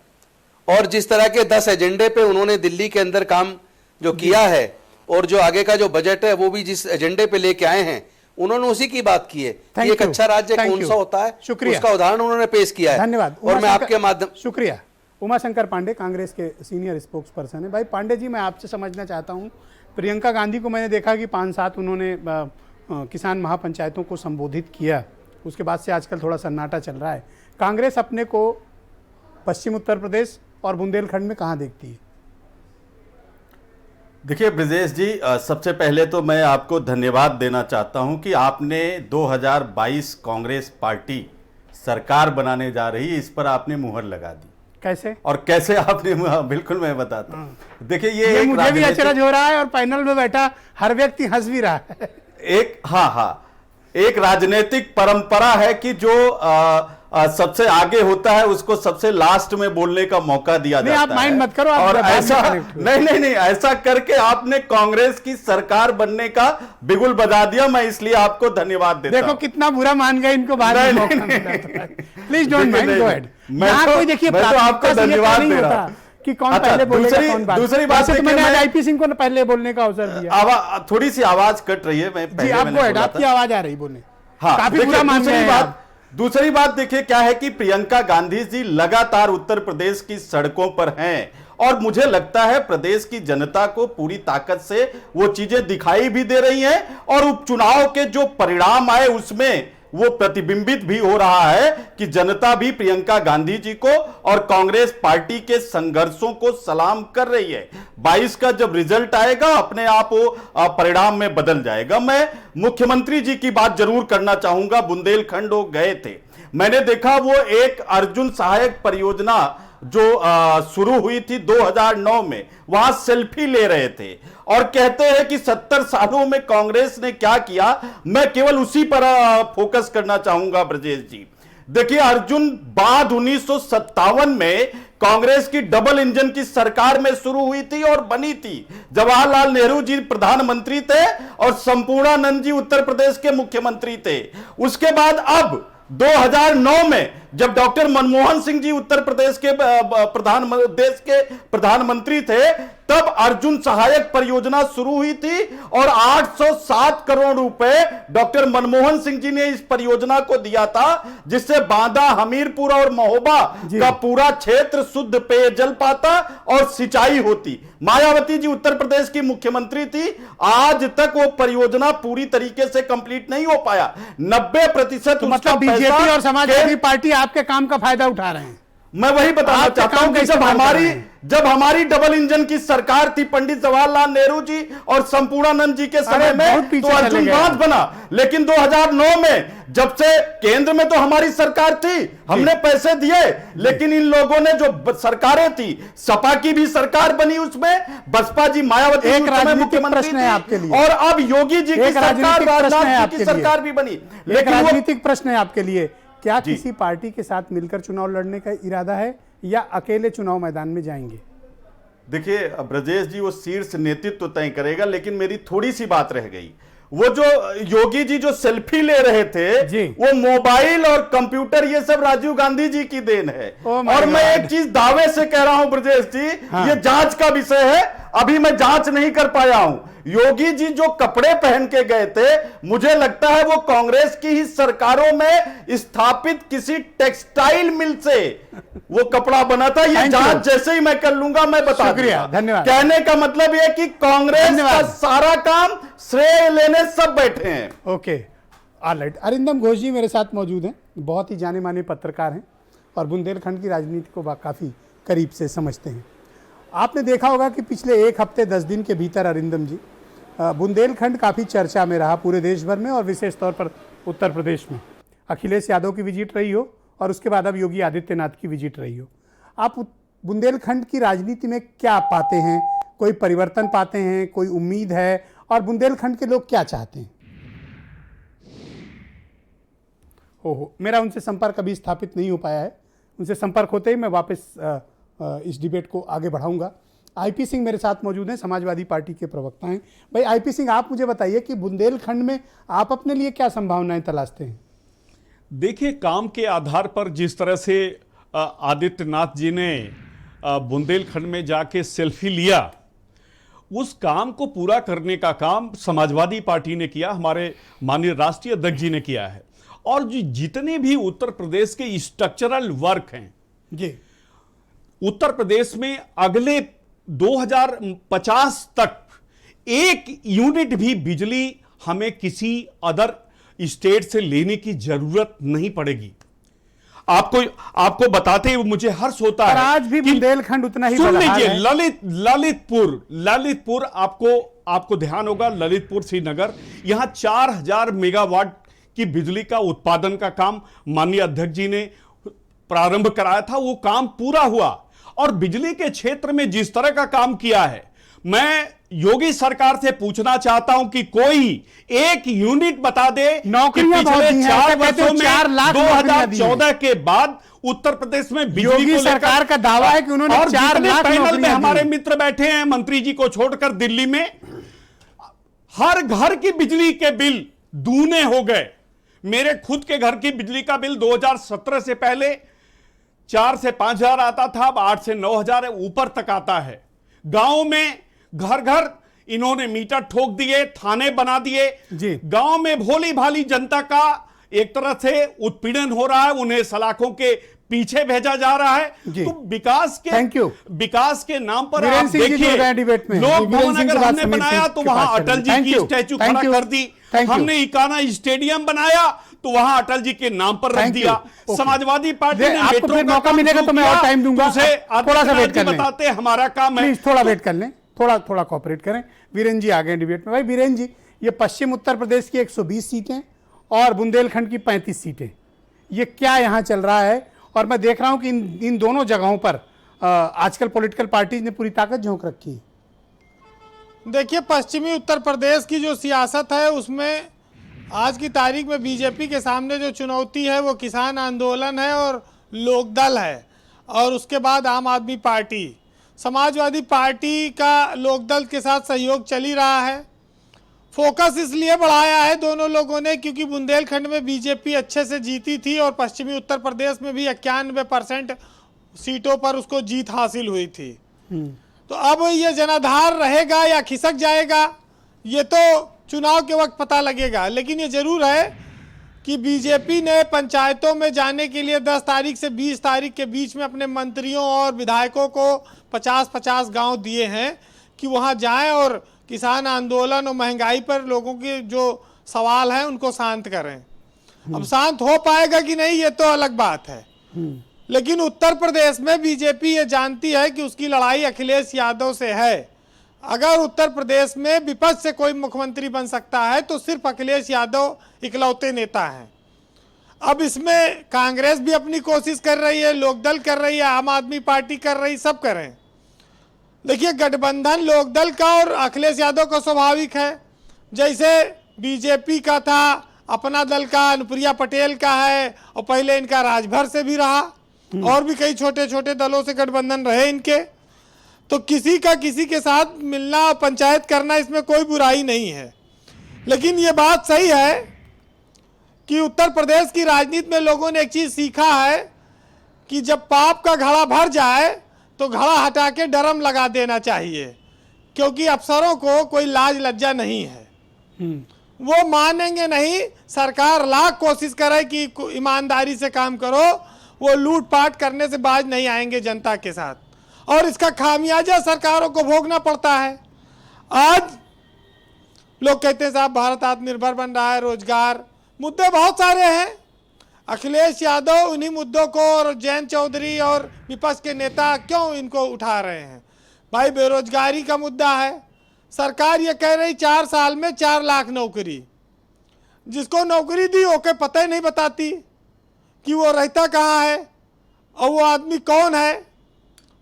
और जिस तरह के 10 एजेंडे पे उन्होंने दिल्ली के अंदर काम जो किया है और जो आगे का जो बजट है वो भी जिस एजेंडे पे लेके आए हैं, उन्होंने उसी की बात की है कि एक अच्छा राज्य कौन सा होता है, उसका उदाहरण उन्होंने पेश किया है। धन्यवाद। और मैं आपके माध्यम, शुक्रिया। उमाशंकर पांडे कांग्रेस के सीनियर स्पोक्स पर्सन है। भाई पांडे जी, मैं आपसे समझना चाहता हूँ, प्रियंका गांधी को मैंने देखा कि 5-7 उन्होंने किसान महापंचायतों को संबोधित किया, उसके बाद से आजकल थोड़ा सन्नाटा चल रहा है। कांग्रेस अपने को पश्चिम उत्तर प्रदेश और बुंदेलखंड में कहाँ देखती है? देखिए ब्रजेश जी, सबसे पहले तो मैं आपको धन्यवाद देना चाहता हूं कि आपने 2022 कांग्रेस पार्टी सरकार बनाने जा रही है, इस पर आपने मुहर लगा दी। कैसे और कैसे आपने, बिल्कुल मैं बताता हूं। देखिए ये मुझे भी अचरज हो रहा है और पैनल में बैठा हर व्यक्ति हंस भी रहा है। एक राजनीतिक परंपरा है कि जो सबसे आगे होता है उसको सबसे लास्ट में बोलने का मौका दिया जाता है। आप माइंड मत करो, और ऐसा नहीं, ऐसा करके आपने कांग्रेस की सरकार बनने का बिगुल बजा दिया। मैं इसलिए आपको धन्यवाद देता हूं। देखो कितना बुरा मान गए, इनको बाद में मौका मिला। Please don't mind, go ahead. मैं तो आपको धन्यवाद दे रहा हूं कि कौन अच्छा, पहले बोलेगा कौन बाद। दूसरी बात वैसे तो देखिए, मैंने आज मैं- आईपी सिंह को पहले बोलने का अवसर दिया। थोड़ी सी आवाज कट रही है, मैं जी पहले आपको मैंने बोला आपकी था। आवाज आ रही, बोले। हाँ, काफी देखिए, बुरा मान रहे हैं आप। दूसरी बात देखिए क्या है कि प्रियंका गांधी जी लगातार उत्तर प्रदेश की सड़कों पर हैं और मुझे लगता है प्रदेश की जनता को पूरी ताकत से वो चीजें दिखाई भी दे रही हैं और उपचुनाव के जो परिणाम आए उसमें वो प्रतिबिंबित भी हो रहा है कि जनता भी प्रियंका गांधी जी को और कांग्रेस पार्टी के संघर्षों को सलाम कर रही है। 22 का जब रिजल्ट आएगा अपने आप वो परिणाम में बदल जाएगा। मैं मुख्यमंत्री जी की बात जरूर करना चाहूंगा। बुंदेलखंड वो गए थे, मैंने देखा वो एक अर्जुन सहायक परियोजना जो शुरू हुई थी 2009 में, वहां सेल्फी ले रहे थे और कहते हैं कि 70 सालों में कांग्रेस ने क्या किया। मैं केवल उसी पर फोकस करना चाहूंगा ब्रजेश जी। देखिए अर्जुन बाढ़ 1957 में कांग्रेस की डबल इंजन की सरकार में शुरू हुई थी और बनी थी। जवाहरलाल नेहरू जी प्रधानमंत्री थे और संपूर्णानंद जी उत्तर प्रदेश के मुख्यमंत्री थे। उसके बाद अब 2009 में जब डॉक्टर मनमोहन सिंह जी उत्तर प्रदेश के प्रधानमंत्री थे तब अर्जुन सहायक परियोजना शुरू हुई थी और 807 करोड़ रुपए डॉक्टर मनमोहन सिंह जी ने इस परियोजना को दिया था, जिससे बांदा, हमीरपुर और महोबा का पूरा क्षेत्र शुद्ध पेयजल पाता और सिंचाई होती। मायावती जी उत्तर प्रदेश की मुख्यमंत्री थी, आज तक वो परियोजना पूरी तरीके से कंप्लीट नहीं हो पाया। 90% तो मतलब बीजेपी और समाजवादी पार्टी आपके काम का फायदा उठा रहे हैं। मैं वही बताना चाहता हूं कि जब हमारी डबल इंजन की सरकार थी पंडित जवाहरलाल नेहरू जी और संपूर्णानंद जी के समय में तो अर्जुन बांध बना, लेकिन 2009 में जब से केंद्र में तो हमारी सरकार थी, हमने पैसे दिए, लेकिन इन लोगों ने जो सरकारें थी, सपा की भी सरकार बनी, उसमें बसपा जी मायावती एक मुख्यमंत्री थी आपके लिए और अब योगी जी की सरकार, राजनाथ जी की सरकार भी बनी। लेकिन राजनीतिक प्रश्न है आपके लिए, क्या किसी पार्टी के साथ मिलकर चुनाव लड़ने का इरादा है या अकेले चुनाव मैदान में जाएंगे? देखिए ब्रजेश जी वो शीर्ष नेतृत्व तय करेगा, लेकिन मेरी थोड़ी सी बात रह गई। वो जो योगी जी जो सेल्फी ले रहे थे वो मोबाइल और कंप्यूटर ये सब राजीव गांधी जी की देन है। और मैं एक चीज दावे से कह रहा हूं ब्रजेश जी, ये जांच का विषय है, अभी मैं जांच नहीं कर पाया हूं। योगी जी जो कपड़े पहन के गए थे, मुझे लगता है वो कांग्रेस की ही सरकारों में स्थापित किसी टेक्सटाइल मिल से वो कपड़ा बना था। ये जांच जैसे ही मैं कर लूंगा मैं बता दूंगा। धन्यवाद। कहने का मतलब यह कि कांग्रेस का सारा काम श्रेय लेने सब बैठे हैं। Okay, alright. अरिंदम घोष जी मेरे साथ मौजूद हैं, बहुत ही जाने माने पत्रकार हैं और बुंदेलखंड की राजनीति को काफी करीब से समझते हैं। आपने देखा होगा कि पिछले 1 हफ्ते 10 दिन के भीतर अरिंदम जी बुंदेलखंड काफ़ी चर्चा में रहा पूरे देश भर में और विशेष तौर पर उत्तर प्रदेश में। अखिलेश यादव की विजिट रही हो और उसके बाद अब योगी आदित्यनाथ की विजिट रही हो। आप बुंदेलखंड की राजनीति में क्या पाते हैं? कोई परिवर्तन पाते हैं? कोई उम्मीद है? और बुंदेलखंड के लोग क्या चाहते हैं? ओहो, मेरा उनसे संपर्क अभी स्थापित नहीं हो पाया है। उनसे संपर्क होते ही मैं वापस इस डिबेट को आगे बढ़ाऊंगा। आईपी सिंह मेरे साथ मौजूद हैं, समाजवादी पार्टी के प्रवक्ता हैं। भाई आईपी सिंह, आप मुझे बताइए कि बुंदेलखंड में आप अपने लिए क्या संभावनाएं तलाशते हैं? देखिए, काम के आधार पर जिस तरह से आदित्यनाथ जी ने बुंदेलखंड में जाके सेल्फी लिया, उस काम को पूरा करने का काम समाजवादी पार्टी ने किया, हमारे माननीय राष्ट्रीय अध्यक्ष जी ने किया है। और जितने भी उत्तर प्रदेश के स्ट्रक्चरल वर्क हैं जी, उत्तर प्रदेश में अगले 2050 तक 1 यूनिट भी बिजली हमें किसी अदर स्टेट से लेने की जरूरत नहीं पड़ेगी। आपको बताते हुए मुझे हर्ष होता है। आज भी बुंदेलखंड उतना ही सुन लीजिए, ललितपुर आपको ध्यान होगा, ललितपुर श्रीनगर, यहां 4000 मेगावाट की बिजली का उत्पादन का काम माननीय अध्यक्ष जी ने प्रारंभ कराया था। वो काम पूरा हुआ और बिजली के क्षेत्र में जिस तरह का काम किया है, मैं योगी सरकार से पूछना चाहता हूं कि कोई 1 यूनिट बता दे कि पिछले 4 वर्षों में 2014 के बाद उत्तर प्रदेश में बिजली योगी सरकार का दावा है कि उन्होंने 4 लाख पैनल में हमारे मित्र बैठे हैं, मंत्री जी को छोड़कर दिल्ली में, हर घर की बिजली के बिल दूने हो गए। मेरे खुद के घर की बिजली का बिल 2017 से पहले 4 से 5,000 आता था, अब 8 से 9,000 ऊपर तक आता है। गांव में घर घर इन्होंने मीटर ठोक दिए, थाने बना दिए। जी। गांव में भोली भाली जनता का एक तरह से उत्पीड़न हो रहा है, उन्हें सलाखों के पीछे भेजा जा रहा है। जी। तो विकास Thank you. के नाम पर वीरेंद्र आप सिंह जी देखिए, जुड़ रहे हैं डिबेट में। लोक वीरेंद्र भवन सिंह अगर के बाद हमने समीर बनाया सिंह तो के वहां पास अटल जी चलेंगे। की Thank you. स्टैचू Thank खड़ा you. कर दी। Thank you. हमने इकाना स्टेडियम बनाया तो वहां अटल जी के नाम पर रख Thank you. दिया। Okay. समाजवादी पार्टी ने आपको मेट्रो फिर का मौका काम मिलेगा शुरू तो मैं और किया, टाइम दूंगा। उसे थोड़ा सा वेट कर लें। बताते हमारा काम है। प्लीज थोड़ा वेट कर लें, थोड़ा कोऑपरेट करें। वीरेंद्र जी आ गए डिबेट में। भाई वीरेंद्र जी, ये पश्चिम उत्तर प्रदेश की 120 सीटें और बुंदेलखंड की 35 सीटें, ये क्या यहाँ चल रहा है? और मैं देख रहा हूँ कि इन दोनों जगहों पर आजकल पॉलिटिकल पार्टीज ने पूरी ताकत झोंक रखी है। देखिए, पश्चिमी उत्तर प्रदेश की जो सियासत है उसमें आज की तारीख में बीजेपी के सामने जो चुनौती है वो किसान आंदोलन है और लोकदल है, और उसके बाद आम आदमी पार्टी। समाजवादी पार्टी का लोकदल के साथ सहयोग चल ही रहा है। फोकस इसलिए बढ़ाया है दोनों लोगों ने क्योंकि बुंदेलखंड में बीजेपी अच्छे से जीती थी और पश्चिमी उत्तर प्रदेश में भी 91% सीटों पर उसको जीत हासिल हुई थी। तो अब ये जनाधार रहेगा या खिसक जाएगा, ये तो चुनाव के वक्त पता लगेगा। लेकिन ये जरूर है कि बीजेपी ने पंचायतों में जाने के लिए 10 तारीख से 20 तारीख के बीच में अपने मंत्रियों और विधायकों को 50-50 गांव दिए हैं कि वहां जाएं और किसान आंदोलन और महंगाई पर लोगों के जो सवाल हैं उनको शांत करें। अब शांत हो पाएगा कि नहीं ये तो अलग बात है, लेकिन उत्तर प्रदेश में बीजेपी ये जानती है कि उसकी लड़ाई अखिलेश यादव से है। अगर उत्तर प्रदेश में विपक्ष से कोई मुख्यमंत्री बन सकता है तो सिर्फ अखिलेश यादव इकलौते नेता हैं। अब इसमें कांग्रेस भी अपनी कोशिश कर रही है, लोकदल कर रही है, आम आदमी पार्टी कर रही, सब कर रहे हैं। देखिए, गठबंधन लोकदल का और अखिलेश यादव का स्वाभाविक है। जैसे बीजेपी का था, अपना दल का, अनुप्रिया पटेल का है, और पहले इनका राजभर से भी रहा, और भी कई छोटे छोटे दलों से गठबंधन रहे इनके। तो किसी का किसी के साथ मिलना और पंचायत करना, इसमें कोई बुराई नहीं है। लेकिन ये बात सही है कि उत्तर प्रदेश की राजनीति में लोगों ने एक चीज़ सीखा है कि जब पाप का घड़ा भर जाए तो घड़ा हटा के ड्रम लगा देना चाहिए, क्योंकि अफसरों को कोई लाज लज्जा नहीं है। वो मानेंगे नहीं, सरकार लाख कोशिश करे कि ईमानदारी से काम करो, वो लूटपाट करने से बाज नहीं आएंगे जनता के साथ, और इसका खामियाजा सरकारों को भोगना पड़ता है। आज लोग कहते हैं साहब भारत आत्मनिर्भर बन रहा है, रोजगार, मुद्दे बहुत सारे हैं। अखिलेश यादव उन्हीं मुद्दों को और जयंत चौधरी और विपक्ष के नेता क्यों इनको उठा रहे हैं? भाई, बेरोजगारी का मुद्दा है। सरकार ये कह रही 4 साल में 4 लाख नौकरी, जिसको नौकरी दी ओके पता ही नहीं बताती कि वो रहता कहाँ है और वो आदमी कौन है,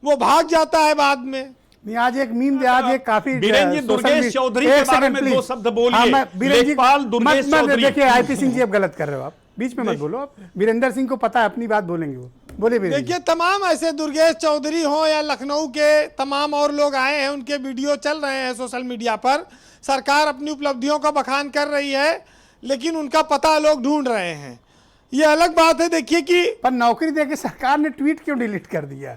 वो भाग जाता है बाद में। नहीं, आज एक मीम, आज एक काफी वीरेंद्र जी दुर्गेश चौधरी के बारे में 2 शब्द बोलिए। लेखपाल दुर्गेश चौधरी। देखिए, आईपी सिंह जी अब गलत कर रहे हो, आप बीच में मत बोलो। आप वीरेंद्र सिंह को पता है, अपनी बात बोलेंगे वो। बोले वीरेंद्र। देखिए, तमाम ऐसे दुर्गेश चौधरी हो या लखनऊ के तमाम और लोग आए हैं, उनके वीडियो चल रहे हैं सोशल मीडिया पर। सरकार अपनी उपलब्धियों का बखान कर रही है, लेकिन उनका पता लोग ढूंढ रहे हैं, ये अलग बात है। देखिए कि पर नौकरी देके सरकार ने ट्वीट क्यों डिलीट कर दिया?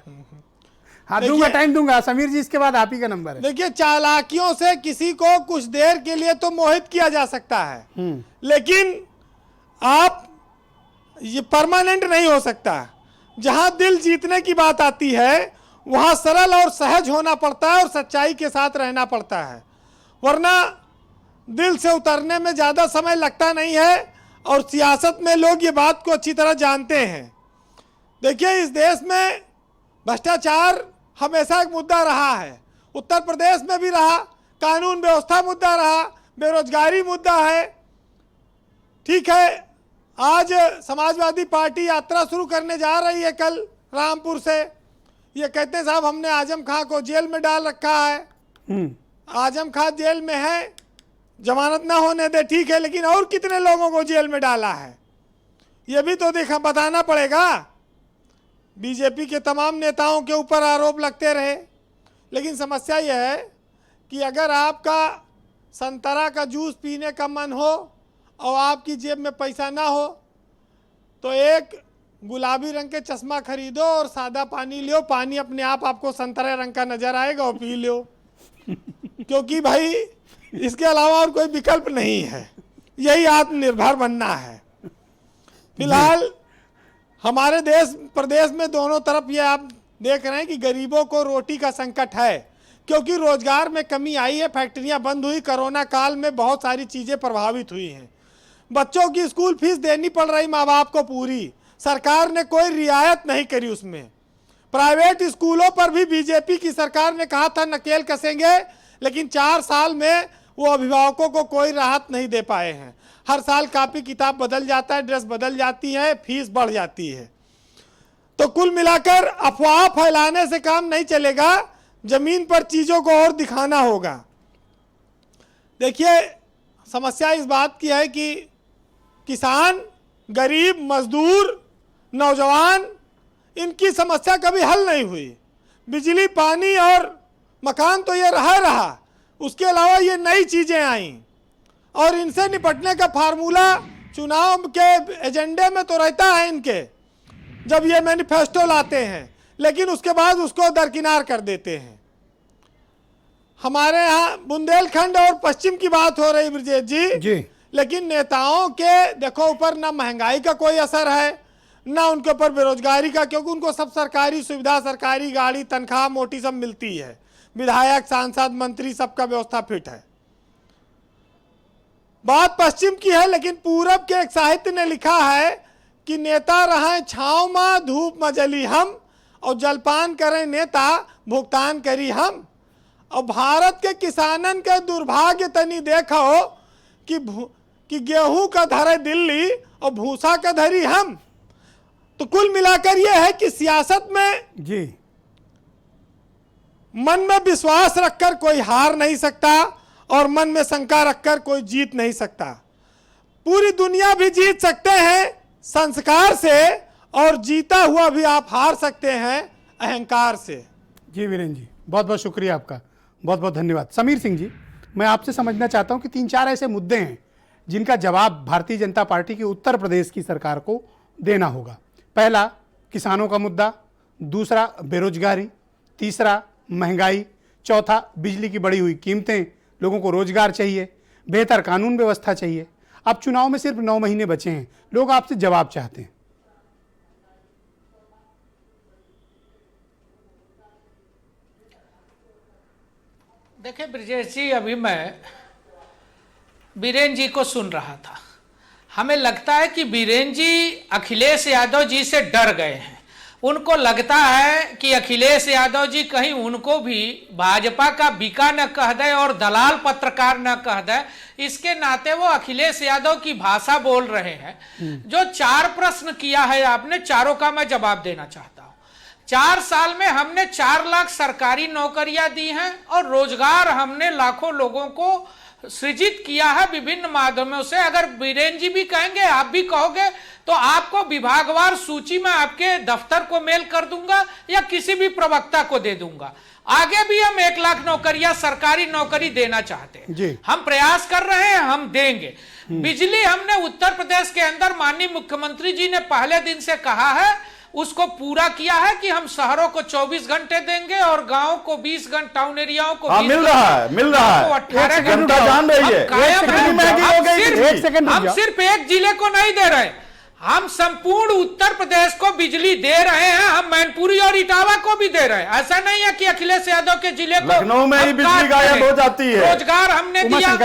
हाँ, दूंगा, टाइम दूंगा। समीर जी, इसके बाद आप ही का नंबर है। देखिए, चालाकियों से किसी को कुछ देर के लिए तो मोहित किया जा सकता है, लेकिन आप ये परमानेंट नहीं हो सकता। जहां दिल जीतने की बात आती है वहां सरल और सहज होना पड़ता है और सच्चाई के साथ रहना पड़ता है, वरना दिल से उतरने में ज़्यादा समय लगता नहीं है। और सियासत में लोग ये बात को अच्छी तरह जानते हैं। देखिए, इस देश में भ्रष्टाचार हमेशा एक मुद्दा रहा है, उत्तर प्रदेश में भी रहा, कानून व्यवस्था मुद्दा रहा, बेरोजगारी मुद्दा है। ठीक है, आज समाजवादी पार्टी यात्रा शुरू करने जा रही है कल रामपुर से। ये कहते हैं साहब हमने आजम खां को जेल में डाल रखा है। आजम खां जेल में है, जमानत ना होने दे, ठीक है, लेकिन और कितने लोगों को जेल में डाला है ये भी तो देखा बताना पड़ेगा। बीजेपी के तमाम नेताओं के ऊपर आरोप लगते रहे, लेकिन समस्या यह है कि अगर आपका संतरा का जूस पीने का मन हो और आपकी जेब में पैसा ना हो तो एक गुलाबी रंग के चश्मा खरीदो और सादा पानी लियो, पानी अपने आप आपको संतरे रंग का नजर आएगा और पी लो, क्योंकि भाई इसके अलावा और कोई विकल्प नहीं है। यही आत्मनिर्भर बनना है। फिलहाल हमारे देश प्रदेश में दोनों तरफ ये आप देख रहे हैं कि गरीबों को रोटी का संकट है, क्योंकि रोजगार में कमी आई है, फैक्ट्रियां बंद हुई, कोरोना काल में बहुत सारी चीजें प्रभावित हुई हैं। बच्चों की स्कूल फीस देनी पड़ रही माँ बाप को पूरी, सरकार ने कोई रियायत नहीं करी उसमें। प्राइवेट स्कूलों पर भी बीजेपी की सरकार ने कहा था नकेल कसेंगे, लेकिन 4 साल में वो अभिभावकों को कोई राहत नहीं दे पाए हैं। हर साल कॉपी किताब बदल जाता है, ड्रेस बदल जाती है, फीस बढ़ जाती है। तो कुल मिलाकर अफवाह फैलाने से काम नहीं चलेगा, जमीन पर चीजों को और दिखाना होगा। देखिए, समस्या इस बात की है कि किसान, गरीब, मजदूर, नौजवान, इनकी समस्या कभी हल नहीं हुई। बिजली, पानी और मकान तो ये रहा, उसके अलावा ये नई चीजें आईं और इनसे निपटने का फार्मूला चुनाव के एजेंडे में तो रहता है इनके, जब ये मैनिफेस्टो लाते हैं, लेकिन उसके बाद उसको दरकिनार कर देते हैं। हमारे यहाँ बुंदेलखंड और पश्चिम की बात हो रही ब्रजेश जी, लेकिन नेताओं के देखो ऊपर ना महंगाई का कोई असर है, ना उनके ऊपर बेरोजगारी का, क्योंकि उनको सब सरकारी सुविधा, सरकारी गाड़ी, तनख्वाह मोटी सब मिलती है। विधायक, सांसद, मंत्री, सबका व्यवस्था फिट है। बात पश्चिम की है, लेकिन पूरब के एक साहित्य ने लिखा है कि नेता रहे छाँव में धूप में जली हम, और जलपान करें नेता भुगतान करी हम। और भारत के किसानन के दुर्भाग्य तनी देखो कि गेहूं का धरे दिल्ली और भूसा का धरी हम। तो कुल मिलाकर यह है कि सियासत में जी मन में विश्वास रखकर कोई हार नहीं सकता और मन में शंका रखकर कोई जीत नहीं सकता। पूरी दुनिया भी जीत सकते हैं संस्कार से, और जीता हुआ भी आप हार सकते हैं अहंकार से। जी वीरेंद्र जी, बहुत बहुत शुक्रिया आपका, बहुत बहुत धन्यवाद। समीर सिंह जी, मैं आपसे समझना चाहता हूं कि 3-4 ऐसे मुद्दे हैं जिनका जवाब भारतीय जनता पार्टी की उत्तर प्रदेश की सरकार को देना होगा। पहला, किसानों का मुद्दा, दूसरा बेरोजगारी, तीसरा महंगाई, चौथा बिजली की बढ़ी हुई कीमतें, लोगों को रोजगार चाहिए, बेहतर कानून व्यवस्था चाहिए। अब चुनाव में सिर्फ 9 महीने बचे हैं, लोग आपसे जवाब चाहते हैं। देखिए ब्रजेश जी, अभी मैं बीरेन जी को सुन रहा था, हमें लगता है कि बीरेन जी अखिलेश यादव जी से डर गए हैं। उनको लगता है कि अखिलेश यादव जी कहीं उनको भी भाजपा का बीका न कह दे और दलाल पत्रकार न कह दे, इसके नाते वो अखिलेश यादव की भाषा बोल रहे हैं। जो 4 प्रश्न किया है आपने, चारों का मैं जवाब देना चाहता हूं। 4 साल में हमने 4 लाख सरकारी नौकरियां दी हैं और रोजगार हमने लाखों लोगों को सृजित किया है विभिन्न माध्यमों से। अगर बीरेन जी भी कहेंगे, आप भी कहोगे, तो आपको विभागवार सूची में आपके दफ्तर को मेल कर दूंगा या किसी भी प्रवक्ता को दे दूंगा। आगे भी हम 1 लाख नौकरियां, सरकारी नौकरी देना चाहते हैं, हम प्रयास कर रहे हैं, हम देंगे। बिजली हमने उत्तर प्रदेश के अंदर माननीय मुख्यमंत्री जी ने पहले दिन से कहा है, उसको पूरा किया है कि हम शहरों को 24 घंटे देंगे और गांव को 20 घंटे, टाउन एरियाओं को 20 मिल रहा है 18 घंटा जान रही है। हम सिर्फ एक जिले को नहीं दे रहे, हम संपूर्ण उत्तर प्रदेश को बिजली दे रहे हैं। हम मैनपुरी और इटावा को भी दे रहे हैं। ऐसा नहीं है कि अखिलेश यादव के जिले को लखनऊ में ही बिजली गायब हो जाती है। रोजगार हमने दिया,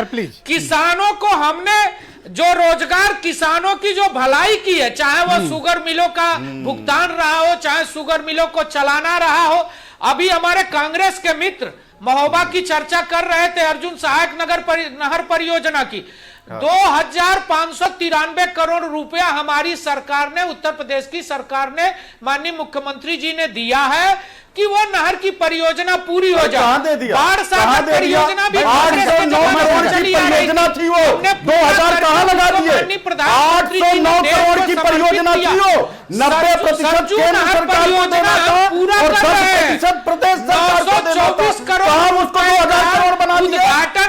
किसानों को हमने जो रोजगार, किसानों की जो भलाई की है, चाहे वो शुगर मिलों का भुगतान रहा हो, चाहे शुगर मिलों को चलाना रहा हो। अभी हमारे कांग्रेस के मित्र महोबा की चर्चा कर रहे थे, अर्जुन सहायक नहर परियोजना की। 2593 करोड़ रुपया हमारी सरकार ने, उत्तर प्रदेश की सरकार ने, माननीय मुख्यमंत्री जी ने दिया है कि वो नहर की परियोजना पूरी हो जाए। बाढ़ साधन परियोजना भी 809 करोड़ की परियोजना थी, वो 2000 कहां लगा दिए? 809 करोड़ की परियोजना थी वो, 90% केंद्र सरकार को देना था और 10% प्रदेश सरकार को देना था। कहां उसको 2000 करोड़ बना दिए?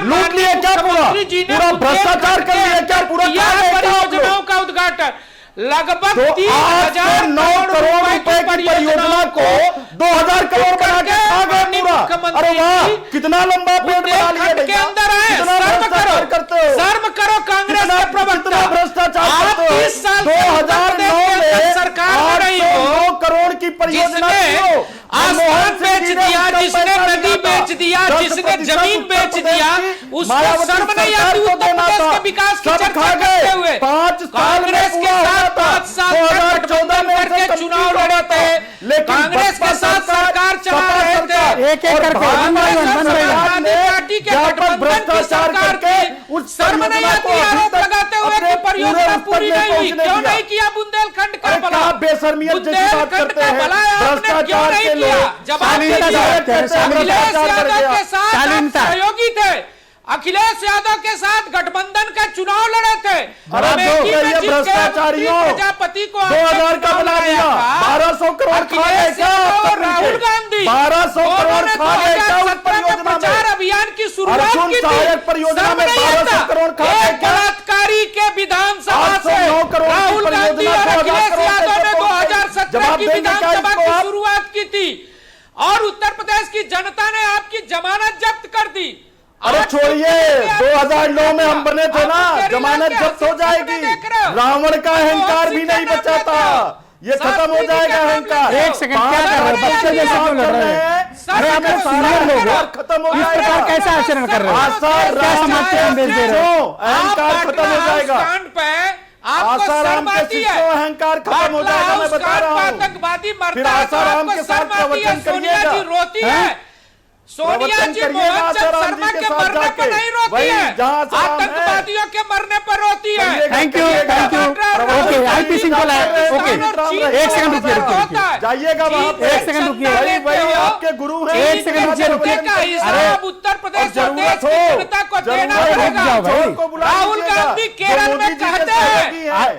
लूट लिए क्या? पूरा भ्रष्टाचार कर लिया क्या? पूरा परियोजनाओं का उद्घाटन लगभग 9 करोड़ रुपए की परियोजना को 2000 करोड़ बना के खा गए पूरा। अरे वाह, कितना लंबा पेड़ बना लिया के अंदर है। शर्म करो कांग्रेस के प्रवक्ता, भ्रष्टाचार आप 30 साल 2009 में सरकार रही 9 करोड़ की परियोजना आसमान बेच दिया, जिसने नदी बेच दिया, जिसने जमीन बेच दिया, उसको शर्म नहीं आती उत्तर प्रदेश के विकास की चर्चा करते हुए। 5 साल कांग्रेस के साथ 5 साल गठबंधन करके चुनाव लड़े थे, कांग्रेस के साथ सरकार चला रहे थे, एक एक करके पार्टी के गठबंधन की सरकार की शर्म नहीं आती आरोप लगाते हुए कि परियोजना पूरी नहीं हुई। क्यों नहीं किया बुंदेलखंड का भला? बुंदेलखंड का भला आपने क्यों नहीं किया? जब अखिलेश यादव के साथ सहयोगी थे, अखिलेश यादव के साथ गठबंधन का चुनाव लड़े थे, भ्रष्टाचारियों प्रजापति को 2000 का बना दिया, 1200 करोड़ खा गए क्या? राहुल गांधी 1200 करोड़ खा गए क्या? प्रचार अभियान की शुरुआत की थी, परियोजना में 1200 करोड़ खा गए क्या? बलात्कारी के विधानसभा से राहुल गांधी और अखिलेश यादव ने 2017 की विधानसभा की शुरुआत की थी और उत्तर प्रदेश की जनता ने आपकी जमानत जब्त कर दी। अरे छोड़िए, 2009 में हम बने थे ना, जमानत जब्त हो जाएगी। रावण का अहंकार भी नहीं बचा था, ये खत्म हो जाएगा अहंकार। एक सेकंड, क्या कर रहे हैं? बच्चे जैसे क्यों लड़ रहे हैं? अरे आप लोग सीनियर लोग हो, खत्म हो इस प्रकार कैसा आचरण कर रहे हैं? क्या समझते हैं? दे रहे हो अहंकार खत्म हो जाएगा। आसाराम के शिष्यों अहंकार खत्म हो जाएगा, मैं बता रहा हूँ। आतंकवादी फिर आसाराम के साथ प्रवचन करिएगा, रोती है सोनिया जी, मोहन चंद शर्मा के मरने पर नहीं रोती है, आतंकवादियों के मरने पर रोती है। Thank you, thank you. Okay, IP Singh को लाए। ओके, एक सेकंड रुकिए, जाइएगा वहां पे, एक सेकंड रुकिए, वही आपके गुरु हैं। एक सेकंड रुकिए। अरे उत्तर प्रदेश और देश की जनता को देना पड़ेगा। राहुल गांधी केरल में कहते हैं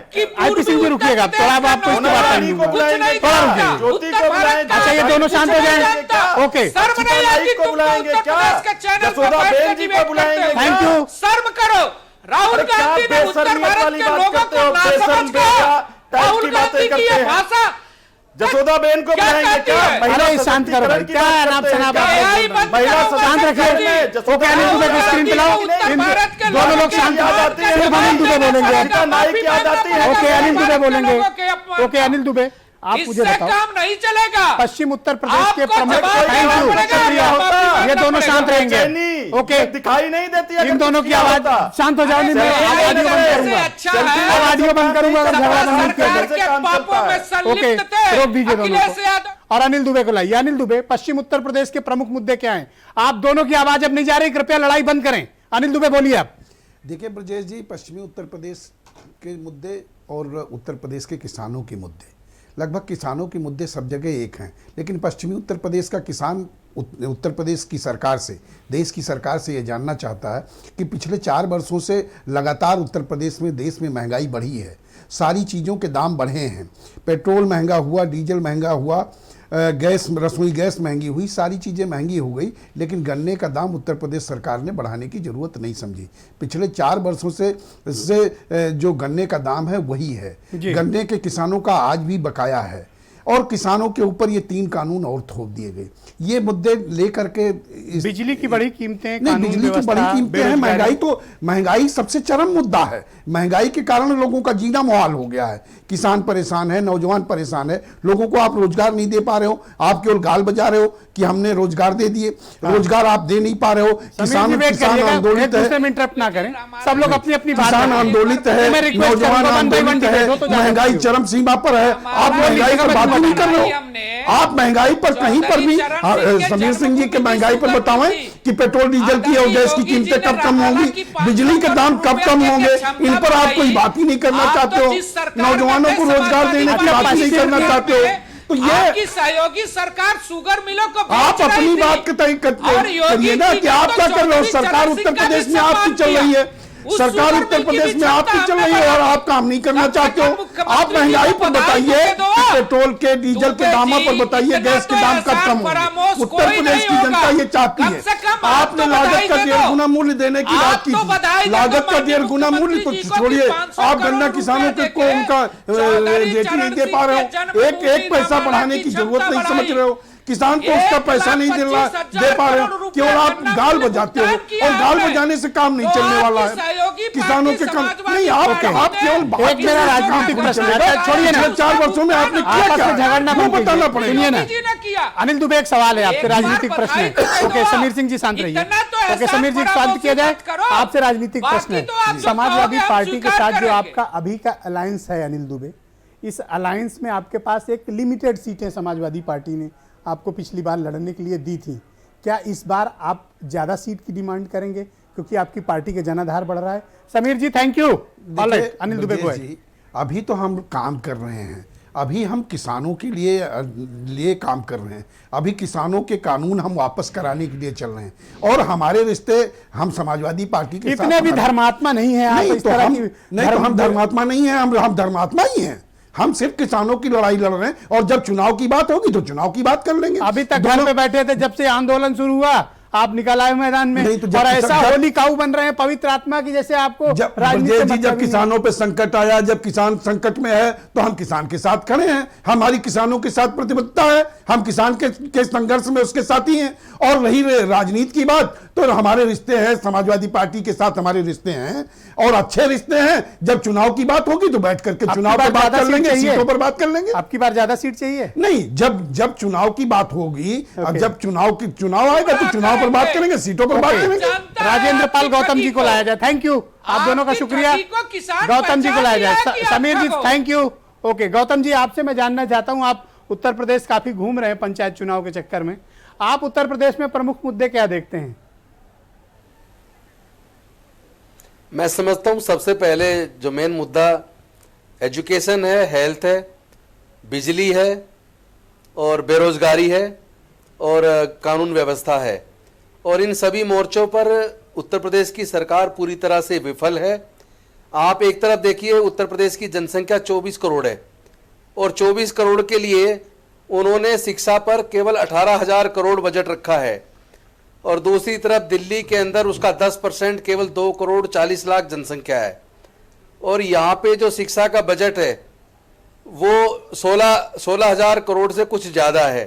कि आईपी सिंह जी रुकिएगा, थोड़ा आप कुछ नहीं करना। अच्छा, ये दोनों शांत हो जाए। ओके, शर्म नहीं आती को बुलाएंगे क्या? जसोदा बेन जी को बुलाएंगे? Thank you. शर्म करो। राहुल गांधी ने उत्तर भारत के लोगों को नासमझ कहा। राहुल गांधी की ये भाषा जसोदा बेन को बुलाएंगे क्या? अरे शांत करो, क्या नाम सुना? महिला शांत रखिए। ओके, अनिल दुबे की स्क्रीन पे लाओ, दोनों लोग शांत हो जाते हैं। सिर्फ अनिल दुबे बोलेंगे। नाइक याद आती है। ओके, अनिल दुबे बोलेंगे। ओके, अनिल दुबे, आप मुझे बताओ, काम नहीं चलेगा। पश्चिम उत्तर प्रदेश के प्रमुख, थैंक यू, शुक्रिया, ये दोनों शांत रहेंगे। ओके, दिखाई नहीं देती है इन दोनों की आवाज शांत हो जाओ। मैं ऑडियो बंद करूंगा, ऑडियो बंद करूंगा अगर झगड़ा बंद किया। ओके, रोक दीजिए दोनों को। और अनिल दुबे को लाइए। अनिल दुबे, पश्चिम उत्तर प्रदेश के प्रमुख मुद्दे क्या हैं? आप दोनों की आवाज अब नहीं जा रही, कृपया लड़ाई बंद करें। अनिल दुबे बोलिए आप। देखिए ब्रजेश जी, पश्चिमी उत्तर प्रदेश के मुद्दे और उत्तर प्रदेश के किसानों के मुद्दे, लगभग किसानों के मुद्दे सब जगह एक हैं, लेकिन पश्चिमी उत्तर प्रदेश का किसान उत्तर प्रदेश की सरकार से, देश की सरकार से ये जानना चाहता है कि पिछले 4 वर्षों से लगातार उत्तर प्रदेश में, देश में महंगाई बढ़ी है, सारी चीज़ों के दाम बढ़े हैं, पेट्रोल महंगा हुआ, डीजल महंगा हुआ, गैस, रसोई गैस महंगी हुई, सारी चीज़ें महंगी हो गई, लेकिन गन्ने का दाम उत्तर प्रदेश सरकार ने बढ़ाने की ज़रूरत नहीं समझी। पिछले 4 वर्षों से जो गन्ने का दाम है वही है, गन्ने के किसानों का आज भी बकाया है और किसानों के ऊपर ये 3 कानून और थोप दिए गए। ये मुद्दे लेकर के बिजली की बड़ी कीमतें, नहीं, बिजली की बड़ी कीमतें हैं, महंगाई, तो महंगाई सबसे चरम मुद्दा है। महंगाई के कारण लोगों का जीना मुहाल हो गया है, किसान परेशान है, नौजवान परेशान है, लोगों को आप रोजगार नहीं दे पा रहे हो, आप केवल गाल बजा रहे हो कि हमने रोजगार दे दिए, रोजगार आप दे नहीं पा रहे हो। किसान आंदोलित है, इंटरप्ट ना करें, सब लोग अपनी अपनी किसान आंदोलित है, नौजवान आंदोलित है, महंगाई चरम सीमा पर है, आप महंगाई पर बात नहीं कर रहे हो। आप महंगाई पर कहीं पर भी, समीर सिंह जी के महंगाई पर बताएं कि पेट्रोल डीजल की और गैस की कीमतें कब कम होंगी, बिजली के दाम कब कम होंगे, इन पर आप कोई बात ही नहीं करना चाहते हो, नौजवानों को रोजगार देने की बात नहीं करना चाहते हो। तो ये सहयोगी सरकार शुगर मिलों को आप अपनी बात करिए ना कि आप क्या कर रहे हो। सरकार उत्तर प्रदेश में आपकी चल रही है, सरकार उत्तर प्रदेश में आपकी चल रही है और आप काम नहीं करना चाहते हो। आप महंगाई पर बताइए, पेट्रोल के, डीजल के दामों पर बताइए, गैस के दाम कब कम होंगे। उत्तर प्रदेश की जनता ये चाहती है। आपने लागत का 1.5 गुना मूल्य देने की बात की तो बधाई थी, दो लागत का माननीय 1.5 गुना मूल्य तो मुख्यमंत्री जी को छोड़िए, कि 500 आप गन्ना करोड़ किसानों रुपए को उनका चौधरी रेट नहीं दे चरण पा रहे सिंह हो, के एक एक पैसा जन्मभूमि बढ़ाने की रामलला जरूरत की नहीं समझ क्षमता रहे हो, किसान को उसका पैसा नहीं दे पा रहे हो, केवल आप गाल बजाते हो, और गाल बजाने से काम नहीं चलने वाला है। किसानों के काम नहीं, आप केवल एक मेरा राजनीतिक प्रश्न है, छोड़िए ना, 4 वर्षों में आपने क्या आपस क्या में झगड़ना वो बंद कीजिए। बताना पड़ेगा। सुनिए ना, किया अनिल दुबे एक सवाल है आपसे, एक बार राजनीतिक प्रश्न है। बधाई तो दो। ओके, समीर सिंह जी शांत रहिए। इतना तो ओके, एहसान समीर जी बड़ा शांत किया जाए, मत करो। आपसे राजनीतिक बाकी प्रश्न है। तो आप जो समाजवादी कहोगे हम पार्टी के स्वीकार साथ जो करेंगे। आपका अभी का अलायंस है अनिल दुबे, इस अलायंस में आपके पास एक लिमिटेड सीटें समाजवादी पार्टी ने आपको पिछली बार लड़ने के लिए दी थी, क्या इस बार आप ज्यादा सीट की डिमांड करेंगे क्योंकि आपकी पार्टी के जनाधार बढ़ रहा है? Sameer ji thank you. Alright, Anil Dubey को जी, अभी तो हम काम कर रहे हैं, अभी हम किसानों के लिए काम कर रहे हैं, अभी किसानों के कानून हम वापस कराने के लिए चल रहे हैं, और हमारे रिश्ते हम समाजवादी पार्टी के साथ इतने भी धर्मात्मा नहीं है आप, नहीं इस तो तरह हम की नहीं तो हम धर्मात्मा नहीं है, हम धर्मात्मा ही हैं। हम सिर्फ किसानों की लड़ाई लड़ रहे हैं, और जब चुनाव की बात होगी तो चुनाव की बात कर लेंगे। अभी तक घर पे बैठे थे, जब से आंदोलन शुरू हुआ आप निकल आए मैदान में, नहीं तो और ऐसा जब- होली काऊ बन रहे हैं पवित्र आत्मा की जैसे आपको जब राजनीति से ब्रजेश जी, मतलब जब ही नहीं। किसानों पे संकट आया, जब किसान संकट में है, तो हम किसान के साथ खड़े हैं, हमारी किसानों के साथ प्रतिबद्धता है, हम किसान के संघर्ष में उसके साथी हैं। और रही राजनीति की बात, तो हमारे रिश्ते हैं समाजवादी पार्टी के साथ, हमारे रिश्ते हैं और अच्छे रिश्ते हैं। जब चुनाव की बात होगी तो बैठ करके चुनाव पर बात कर लेंगे, सीटों पर बात कर लेंगे। आपकी बार ज्यादा सीट चाहिए? नहीं, जब चुनाव की बात होगी, जब चुनाव आएगा तो चुनाव पर बात करेंगे, सीटों पर बात करेंगे। राजेंद्र पाल गौतम जी को लाया जाए। थैंक यू, आप दोनों का शुक्रिया। गौतम जी को लाया जाए। Sameer ji thank you. Okay, Gautam ji आपसे मैं जानना चाहता हूं, आप उत्तर प्रदेश काफी घूम रहे हैं पंचायत चुनाव के चक्कर में, आप उत्तर प्रदेश में प्रमुख मुद्दे क्या देखते हैं? मैं समझता हूं सबसे पहले जो मेन मुद्दा एजुकेशन है, हेल्थ है, बिजली है और बेरोजगारी है और कानून व्यवस्था है। और इन सभी मोर्चों पर उत्तर प्रदेश की सरकार पूरी तरह से विफल है। आप एक तरफ देखिए, उत्तर प्रदेश की जनसंख्या 24 करोड़ है और 24 करोड़ के लिए उन्होंने शिक्षा पर केवल 18,000 करोड़ बजट रखा है, और दूसरी तरफ दिल्ली के अंदर उसका 10% केवल 2 करोड़ 40 लाख जनसंख्या है, और यहाँ पे जो शिक्षा का बजट है वो 16,000 करोड़ से कुछ ज़्यादा है।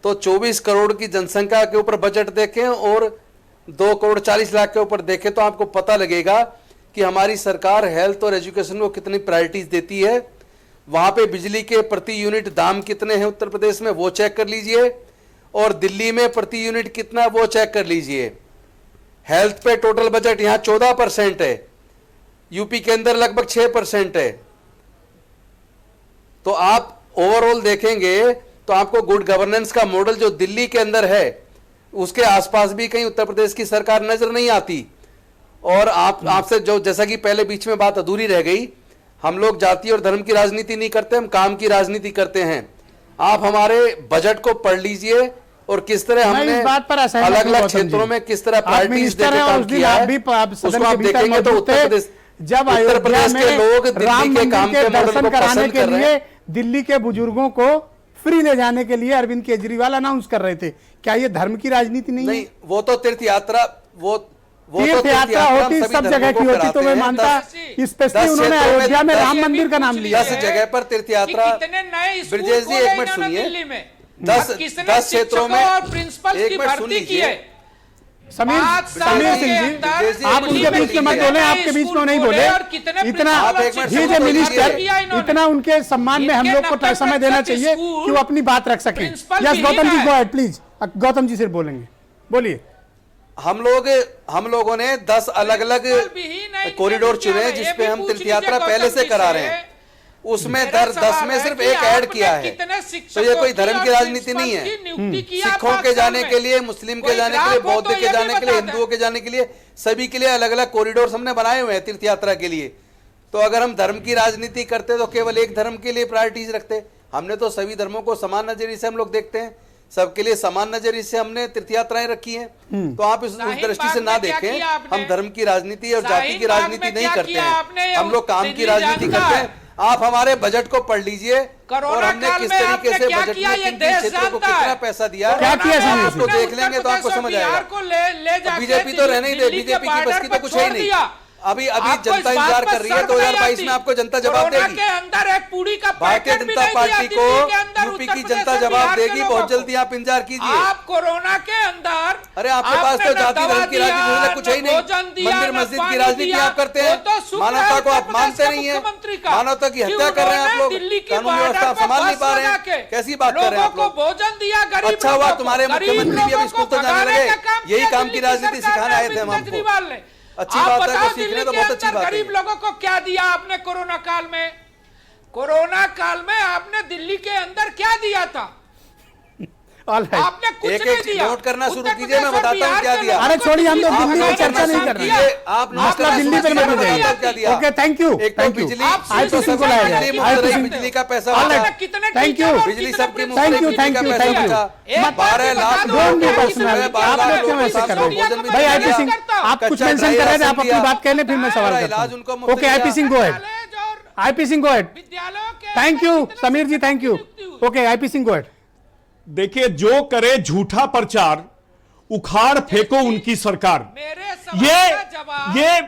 तो 24 करोड़ की जनसंख्या के ऊपर बजट देखें और 2 करोड़ 40 लाख के ऊपर देखें तो आपको पता लगेगा कि हमारी सरकार हेल्थ और एजुकेशन को कितनी प्रायोरिटीज देती है। वहाँ पे बिजली के प्रति यूनिट दाम कितने हैं उत्तर प्रदेश में वो चेक कर लीजिए, और दिल्ली में प्रति यूनिट कितना वो चेक कर लीजिए। हेल्थ पे टोटल बजट यहाँ 14% है, यूपी के अंदर लगभग 6% है। तो आप ओवरऑल देखेंगे तो आपको गुड गवर्नेंस का मॉडल जो दिल्ली के अंदर है उसके आसपास भी कहीं उत्तर प्रदेश की सरकार नजर नहीं आती। और आपसे जो जैसा कि पहले बीच में बात अधूरी रह गई, हम लोग जाति और धर्म की राजनीति नहीं करते, हम काम की राजनीति करते हैं। आप हमारे बजट को पढ़ लीजिए और किस तरह हमने अलग अलग क्षेत्रों में किस तरह प्रायोरिटीज देकर काम किया है, उसको आप देखेंगे तो उत्तर प्रदेश के लोग दिल्ली के काम के मॉडल को पसंद कर रहे हैं। दिल्ली के बुजुर्गों को फ्री ले जाने के लिए अरविंद केजरीवाल अनाउंस कर रहे थे, क्या ये धर्म की राजनीति नहीं है? वो तो तीर्थ यात्रा तीर्थ यात्रा होती सब जगह की होती, तो मैं मानता स्पेशली उन्होंने अयोध्या में राम मंदिर का नाम लिया। 10 जगह पर तीर्थ यात्रा। ब्रजेश जी एक मिनट सुनिए, 10 क्षेत्रों में एक मिनट सुनिए। समीर सिंह जी आप उनके बीच में मत बोले, आपके बीच में नहीं बोले। इतना मिनिस्टर, इतना उनके सम्मान में हम लोग को समय देना चाहिए कि वो अपनी बात रख सकें। Yes Gautam ji, go ahead please. Gautam ji सिर्फ बोलेंगे, बोलिए। हम लोगों ने 10 अलग अलग कॉरिडोर चुने जिसपे हम तीर्थ यात्रा पहले से करा रहे हैं, उसमें 10 में सिर्फ एक ऐड किया है। तो ये कोई धर्म की राजनीति नहीं है। सिखों के जाने के लिए, मुस्लिम के जाने के लिए, बौद्ध के जाने के लिए, हिंदुओं के जाने के लिए, सभी के लिए अलग अलग कॉरिडोर हमने बनाए हुए हैं तीर्थ यात्रा के लिए। तो अगर हम धर्म की राजनीति करते तो केवल एक धर्म के लिए प्रायोरिटीज रखते। हमने तो सभी धर्मों को समान नजरिए से हम लोग देखते हैं, सबके लिए समान नजरिए से हमने तीर्थ यात्राएं रखी हैं। तो आप इस दृष्टि से ना देखें, हम धर्म की राजनीति और जाति की राजनीति नहीं करते हैं, हम लोग काम की राजनीति करते हैं। आप हमारे बजट को पढ़ लीजिए, कोरोना हमने काल किस में तरीके आपने से क्या बजट किया में ये किन देश क्षेत्रों को जानता कितना है। पैसा दिया, क्या किया आप समीर उसको जी? देख लेंगे तो आपको समझ आएगा। बिहार को ले जाके बीजेपी तो रहने ही दे, बीजेपी की बस की तो कुछ है ही नहीं। अभी जनता इंतजार कर रही है 2022 में आपको जनता जवाब देगी। के अंदर एक पूरी का भारतीय पैकेट भी जनता नहीं पार्टी दिया को दिल्ली के अंदर, यूपी उत्तर की प्रदेश जनता और जवाब बिहार के देगी, लोगों बहुत को। जल्दी आप इंतजार कीजिए। आप कोरोना के अंदर अरे आपके पास तो जाति धर्म की राजनीति कुछ है ही नहीं, मंदिर मस्जिद की राजनीति आप करते हैं, मानवता को आप मानते नहीं है, मानवता की हत्या कर रहे हैं आप लोग, कानून व्यवस्था आप संभाल नहीं पा रहे हैं, कैसी बात कर रहे हैं आप लोग। भोजन दिया गरीब अच्छा हुआ तुम्हारे मुख्यमंत्री भी अब स्कूल तो जाने लगे, यही काम की राजनीति सिखाने आए थे हम आपको। अच्छी बात है, कुछ सीखने तो बहुत अच्छी बात है। गरीब लोगों को क्या दिया आपने कोरोना काल में? कोरोना काल में आपने दिल्ली के अंदर क्या दिया था? आपने कुछ एक नहीं एक दिया। नोट करना शुरू उत्तर कीजिए, मैं प्रदेश और बताता हूँ बिहार क्या के दिया। लोगों अरे को छोड़िए, हम लोग आप दिल्ली में नोट चर्चा नहीं कर रहे हैं। आप मसला दिल्ली पे मत जाइए। क्या दिया? ओके, थैंक यू, एक तो थैंक यू। बिजली आईपीसी को लाया जाए, आईपीसी बिजली का पैसा All right. कितने Thank you. टीचर और बिजली कितने सबकी मुफ्त Thank you, बिजली thank का you, पैसा thank you. बचा। एक 12 लाख डोंट बी लोगों को पर्सनल, किसी में आप 12 लोग क्यों लाख ऐसे कर लोगों रहे को भोजन हैं? भी भाई दिया आईपी गया। सिंह, आप कुछ कच्चा मेंशन ड्राई कर रहे थे, राशन आप अपनी दिया। बात कह लें, फिर मैं सवाल सारा करता इलाज हूं। उनको मुफ्त okay, IP Singh go ahead, college और आईपी सिंह गो अहेड। विद्यालयों के thank you Sameer ji, thank you. Okay, IP Singh go ahead. देखिए, जो करे झूठा प्रचार उखाड़ फेंको उनकी सरकार। मेरे सवाल का जवाब ये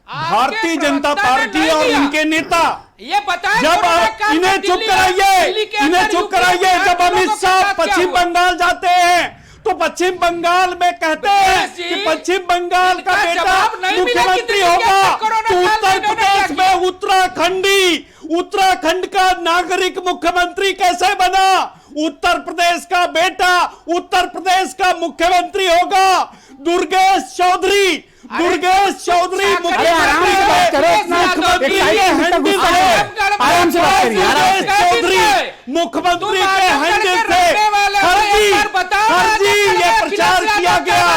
भारतीय जनता प्रवक्ता ने पार्टी नहीं और दिया। इनके नेता, ये बताएं जब कोरोना आप काल में इन्हें चुप दिल्ली कराइए, के अंदर इन्हें चुप यूपी कराइए। बिहार जब के अमित लोगों के शाह साथ क्या पश्चिम हुआ? बंगाल जाते हैं तो पश्चिम बंगाल में कहते हैं जी, कि पश्चिम बंगाल का इसका बेटा जवाब नहीं मिला कि मुख्यमंत्री दिल्ली के होगा, अंदर कोरोना तो काल में उत्तर इन्होंने प्रदेश क्या में उत्तराखंड का नागरिक मुख्यमंत्री कैसे बना? उत्तर प्रदेश का बेटा उत्तर प्रदेश का मुख्यमंत्री होगा। दुर्गेश चौधरी अरे आराम से बात करो, इतना एक्साइटमेंट तक गुस्सा है। आराम से बात करिए, आराम से। चौधरी मुख्यमंत्री के हैंडल से फर्जी ये प्रचार किया गया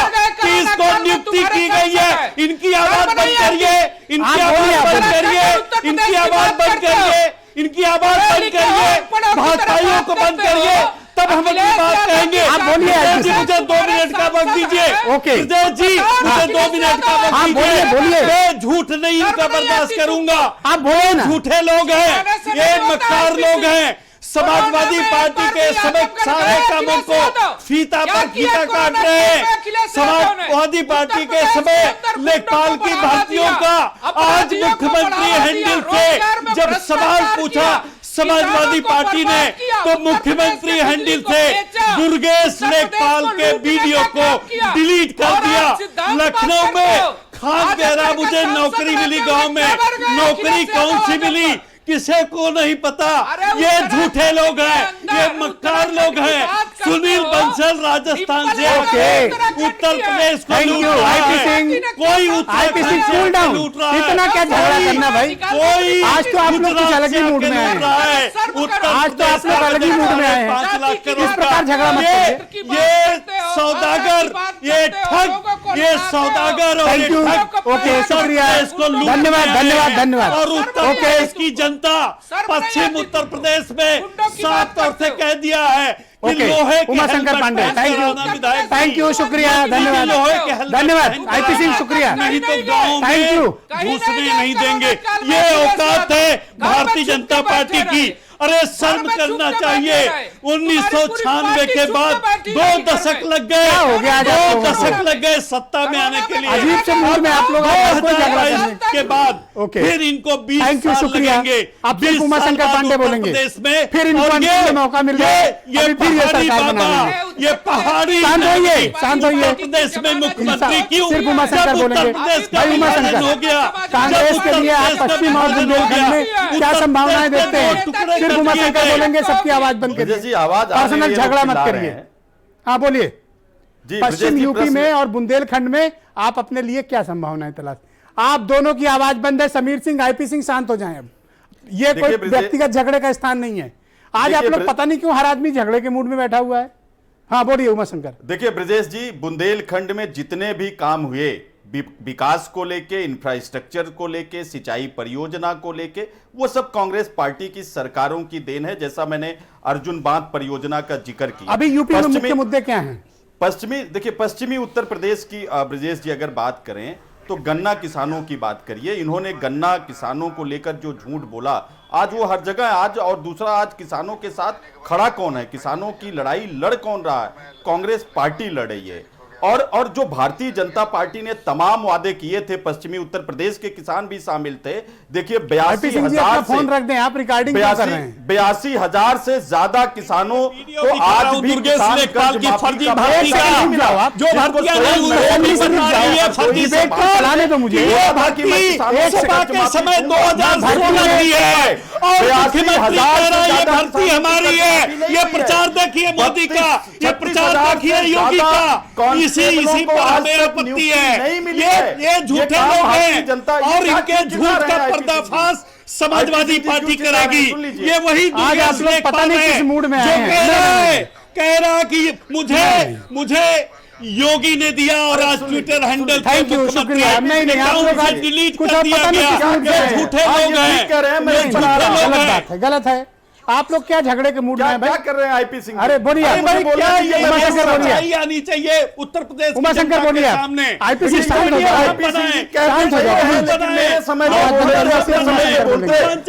कि इसको नियुक्ति की गई है। इनकी आवाज बंद करिए, इनकी आवाज बंद करिए, इनकी आवाज बंद करिए, इनकी आवाज बंद करिए, भाजपाइयों को बंद करिए, तब हम अपनी बात कहेंगे। आप बोलिए, प्रदेश जी, मुझे 2 मिनट का वक्त दीजिए। ओके। प्रदेश जी, मुझे 2 मिनट का वक्त हाँ, दीजिए। बोलिए। मैं झूठ नहीं इनका बर्दाश्त करूंगा। आप बोलिए ना। झूठे लोग हैं, ये मक्कार लोग हैं। समाजवादी पार्टी के सारे कामों को फीता पर फीता काट रहे हैं। समाजवादी पार्टी के समय लेखपाल की भर्तियों का आज मुख्यमंत्री हैंडल से जब सवाल पूछा समाजवादी पार्टी ने, तो मुख्यमंत्री हैंडल से दुर्गेश लेखपाल के वीडियो को डिलीट कर दिया। लखनऊ में खान कह रहा मुझे नौकरी मिली, गांव में नौकरी कौन सी मिली किसी को नहीं पता। ये झूठे लोग हैं, ये मक्कार लोग हैं। सुनील बंसल राजस्थान से उत्तर प्रदेश को लूट रहा है, कोई उत्तराखंड से लूट रहा है। इतना क्या झगड़ा करना भाई? कोई आज तो आप लोग कुछ अलग ही मूड में आए हैं। आज तो आप लोग अलग ही मूड में आए हैं। 5 लाख करोड़ इस प्रकार झगड़ा मत करिए। ये सौदागर, ये ठग, ये सौदागर और थैंक यू। ओके, शुक्रिया, धन्यवाद, धन्यवाद, धन्यवाद। और उत्तर प्रदेश की जनता पश्चिम उत्तर प्रदेश में साफ तौर से कह दिया है कि ओके, लोहे के उमाशंकर हेलमेट पांडे, पहन थैंक कर आना विधायक यू, थैंक यू, शुक्रिया, धन्यवाद, लोहे के हेलमेट धन्यवाद। पहन कर आईपी सिंह, आना। शुक्रिया, नहीं तो गाँव थैंक यू। में घुसने नहीं देंगे। ये औकात है भारतीय जनता पार्टी की। अरे शर्म करना चाहिए। 1996 के बाद 2 दशक लग गए, क्या हो गया आज 2 आप लोगों को? दशक लग गए सत्ता में आने के लिए। अजीब से मूड में आप लोग आए हैं, कोई झगड़ा करने। 2022 के बाद ओके। फिर इनको 20 थैंक यू, साल शुक्रिया। लगेंगे। अब फिर 20 साल उमाशंकर बाद पांडे उत्तर बोलेंगे। प्रदेश में फिर इनको और अंतिम में मौका मिल गया। ये अभी फिर ये पहाड़ी सरकार बना बाबा, लेंगे। ये पहाड़ी शांत होइए, नहीं, शांत होइए। उत्तर प्रदेश में मुख्यमंत्री क्यों? सिर्फ उमाशंकर जब उत्तर बोलेंगे। प्रदेश का भाई उमाशंकर, विभाजन हो गया, कांग्रेस जब के लिए आप उत्तर पश्चिम और प्रदेश का बुंदेलखंड में विभाजन हो क्या गया, संभावनाएं उत्तर देखते हैं? प्रदेश में 2 टुकड़े सिर्फ कर दिए उमाशंकर गए। बोलेंगे, सबकी आवाज बंद ब्रजेश करिए। जी, आवाज आ रही है, पर्सनल ये झगड़ा लोग मत चिल्ला रहे करिए। हैं। हाँ, बोलिए। जी, पश्चिम ब्रजेश जी, यूपी प्रश्न- में और बुंदेलखंड में आप अपने लिए क्या संभावनाएं तलाश? आप दोनों की आवाज बंद है। समीर सिंह, आईपी सिंह, शांत हो जाएं अब। ये कोई व्यक्तिगत झगड़े का स्थान नहीं है। आज आप लोग पता नहीं क्यों हर आदमी झगड़े के मूड में बैठा हुआ है। हाँ, बोलिए उमाशंकर। देखिए ब्रजेश जी, बुंदेलखंड में जितने भी काम हुए विकास को लेके, इंफ्रास्ट्रक्चर को लेके, सिंचाई परियोजना को लेके, वो सब कांग्रेस पार्टी की सरकारों की देन है। जैसा मैंने अर्जुन बांध परियोजना का जिक्र किया। अभी यूपी में मुख्य मुद्दे क्या हैं? देखिए पश्चिमी उत्तर प्रदेश की ब्रजेश जी अगर बात करें तो गन्ना किसानों की बात करिए। इन्होंने गन्ना किसानों को लेकर जो झूठ बोला, आज वो हर जगह आज, और दूसरा आज किसानों के साथ खड़ा कौन है, किसानों की लड़ाई लड़ कौन रहा है, कांग्रेस पार्टी लड़ रही है। और जो भारतीय जनता पार्टी ने तमाम वादे किए थे, पश्चिमी उत्तर प्रदेश के किसान भी शामिल थे। देखिए 82,000 फोन रख दें, आप रिकॉर्डिंग क्यों कर रहे हैं? 82,000 से ज्यादा किसानों को आज भी किसान लेखपाल की फर्जी भर्ती जो भर्तियां चलाने तो मुझे सभा के समय 2016 की है और मुख्यमंत्री कह रहा है ये भर्ती हमारी है। ये प्रचार देखिए मोदी का, ये प्रचार देखिए योगी का, इसी पर हमें आपत्ति है। ये झूठे लोग हैं और इनके झूठ का पर्दाफाश समाजवादी पार्टी करेगी। ये वही आज आप लोग पता नहीं किस मूड में आए हैं। कह रहा कि मुझे योगी ने दिया और आज ट्विटर हैंडल थैंक यू, शुक्रिया। नहीं आप लोग आज डिलीट कुछ कर दिया पता नहीं किस मूड में गया। झूठे लोग हैं, गलत है। आप लोग क्या झगड़े के मूड में हैं भाई? क्या कर रहे हैं आईपी सिंह? अरे बोलिए, आनी चाहिए उत्तर प्रदेश उमाशंकर बोलिए, सामने आईपी सिंह शांत हो जाओ, शांत हो जाओ।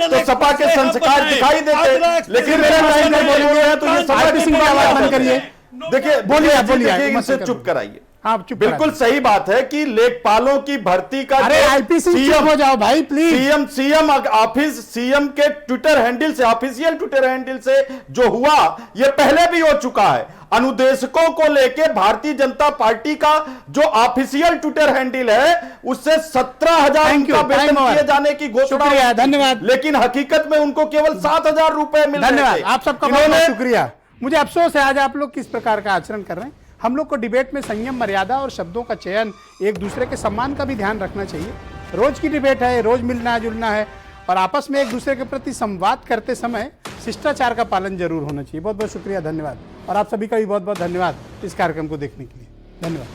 तो सपा के संस्कार दिखाई देते, लेकिन मेरे टाइम में बोलेंगे तो ये आईपी सिंह की आवाज बंद करिए। देखिए बोलिए इसे चुप कराइए। हाँ चुप। बिल्कुल सही बात है कि लेखपालों की भर्ती का, अरे आईपी सिंह चुप हो जाओ भाई प्लीज। सीएम ऑफिस, सीएम के ट्विटर हैंडल से, ऑफिशियल ट्विटर हैंडल से जो हुआ, ये पहले भी हो चुका है। अनुदेशकों को लेके भारतीय जनता पार्टी का जो ऑफिशियल ट्विटर हैंडल है, उससे 17,000 का वेतन दिए जाने की घोषणा, धन्यवाद। लेकिन हकीकत में उनको केवल 7,000 रुपए मिल रहे थे। धन्यवाद, आप सबका बहुत शुक्रिया। मुझे अफसोस है आज आप लोग किस प्रकार का आचरण कर रहे हैं। हम लोग को डिबेट में संयम, मर्यादा और शब्दों का चयन, एक दूसरे के सम्मान का भी ध्यान रखना चाहिए। रोज की डिबेट है, रोज मिलना जुलना है और आपस में एक दूसरे के प्रति संवाद करते समय शिष्टाचार का पालन जरूर होना चाहिए। बहुत बहुत शुक्रिया, धन्यवाद। और आप सभी का भी बहुत बहुत धन्यवाद इस कार्यक्रम को देखने के लिए। धन्यवाद।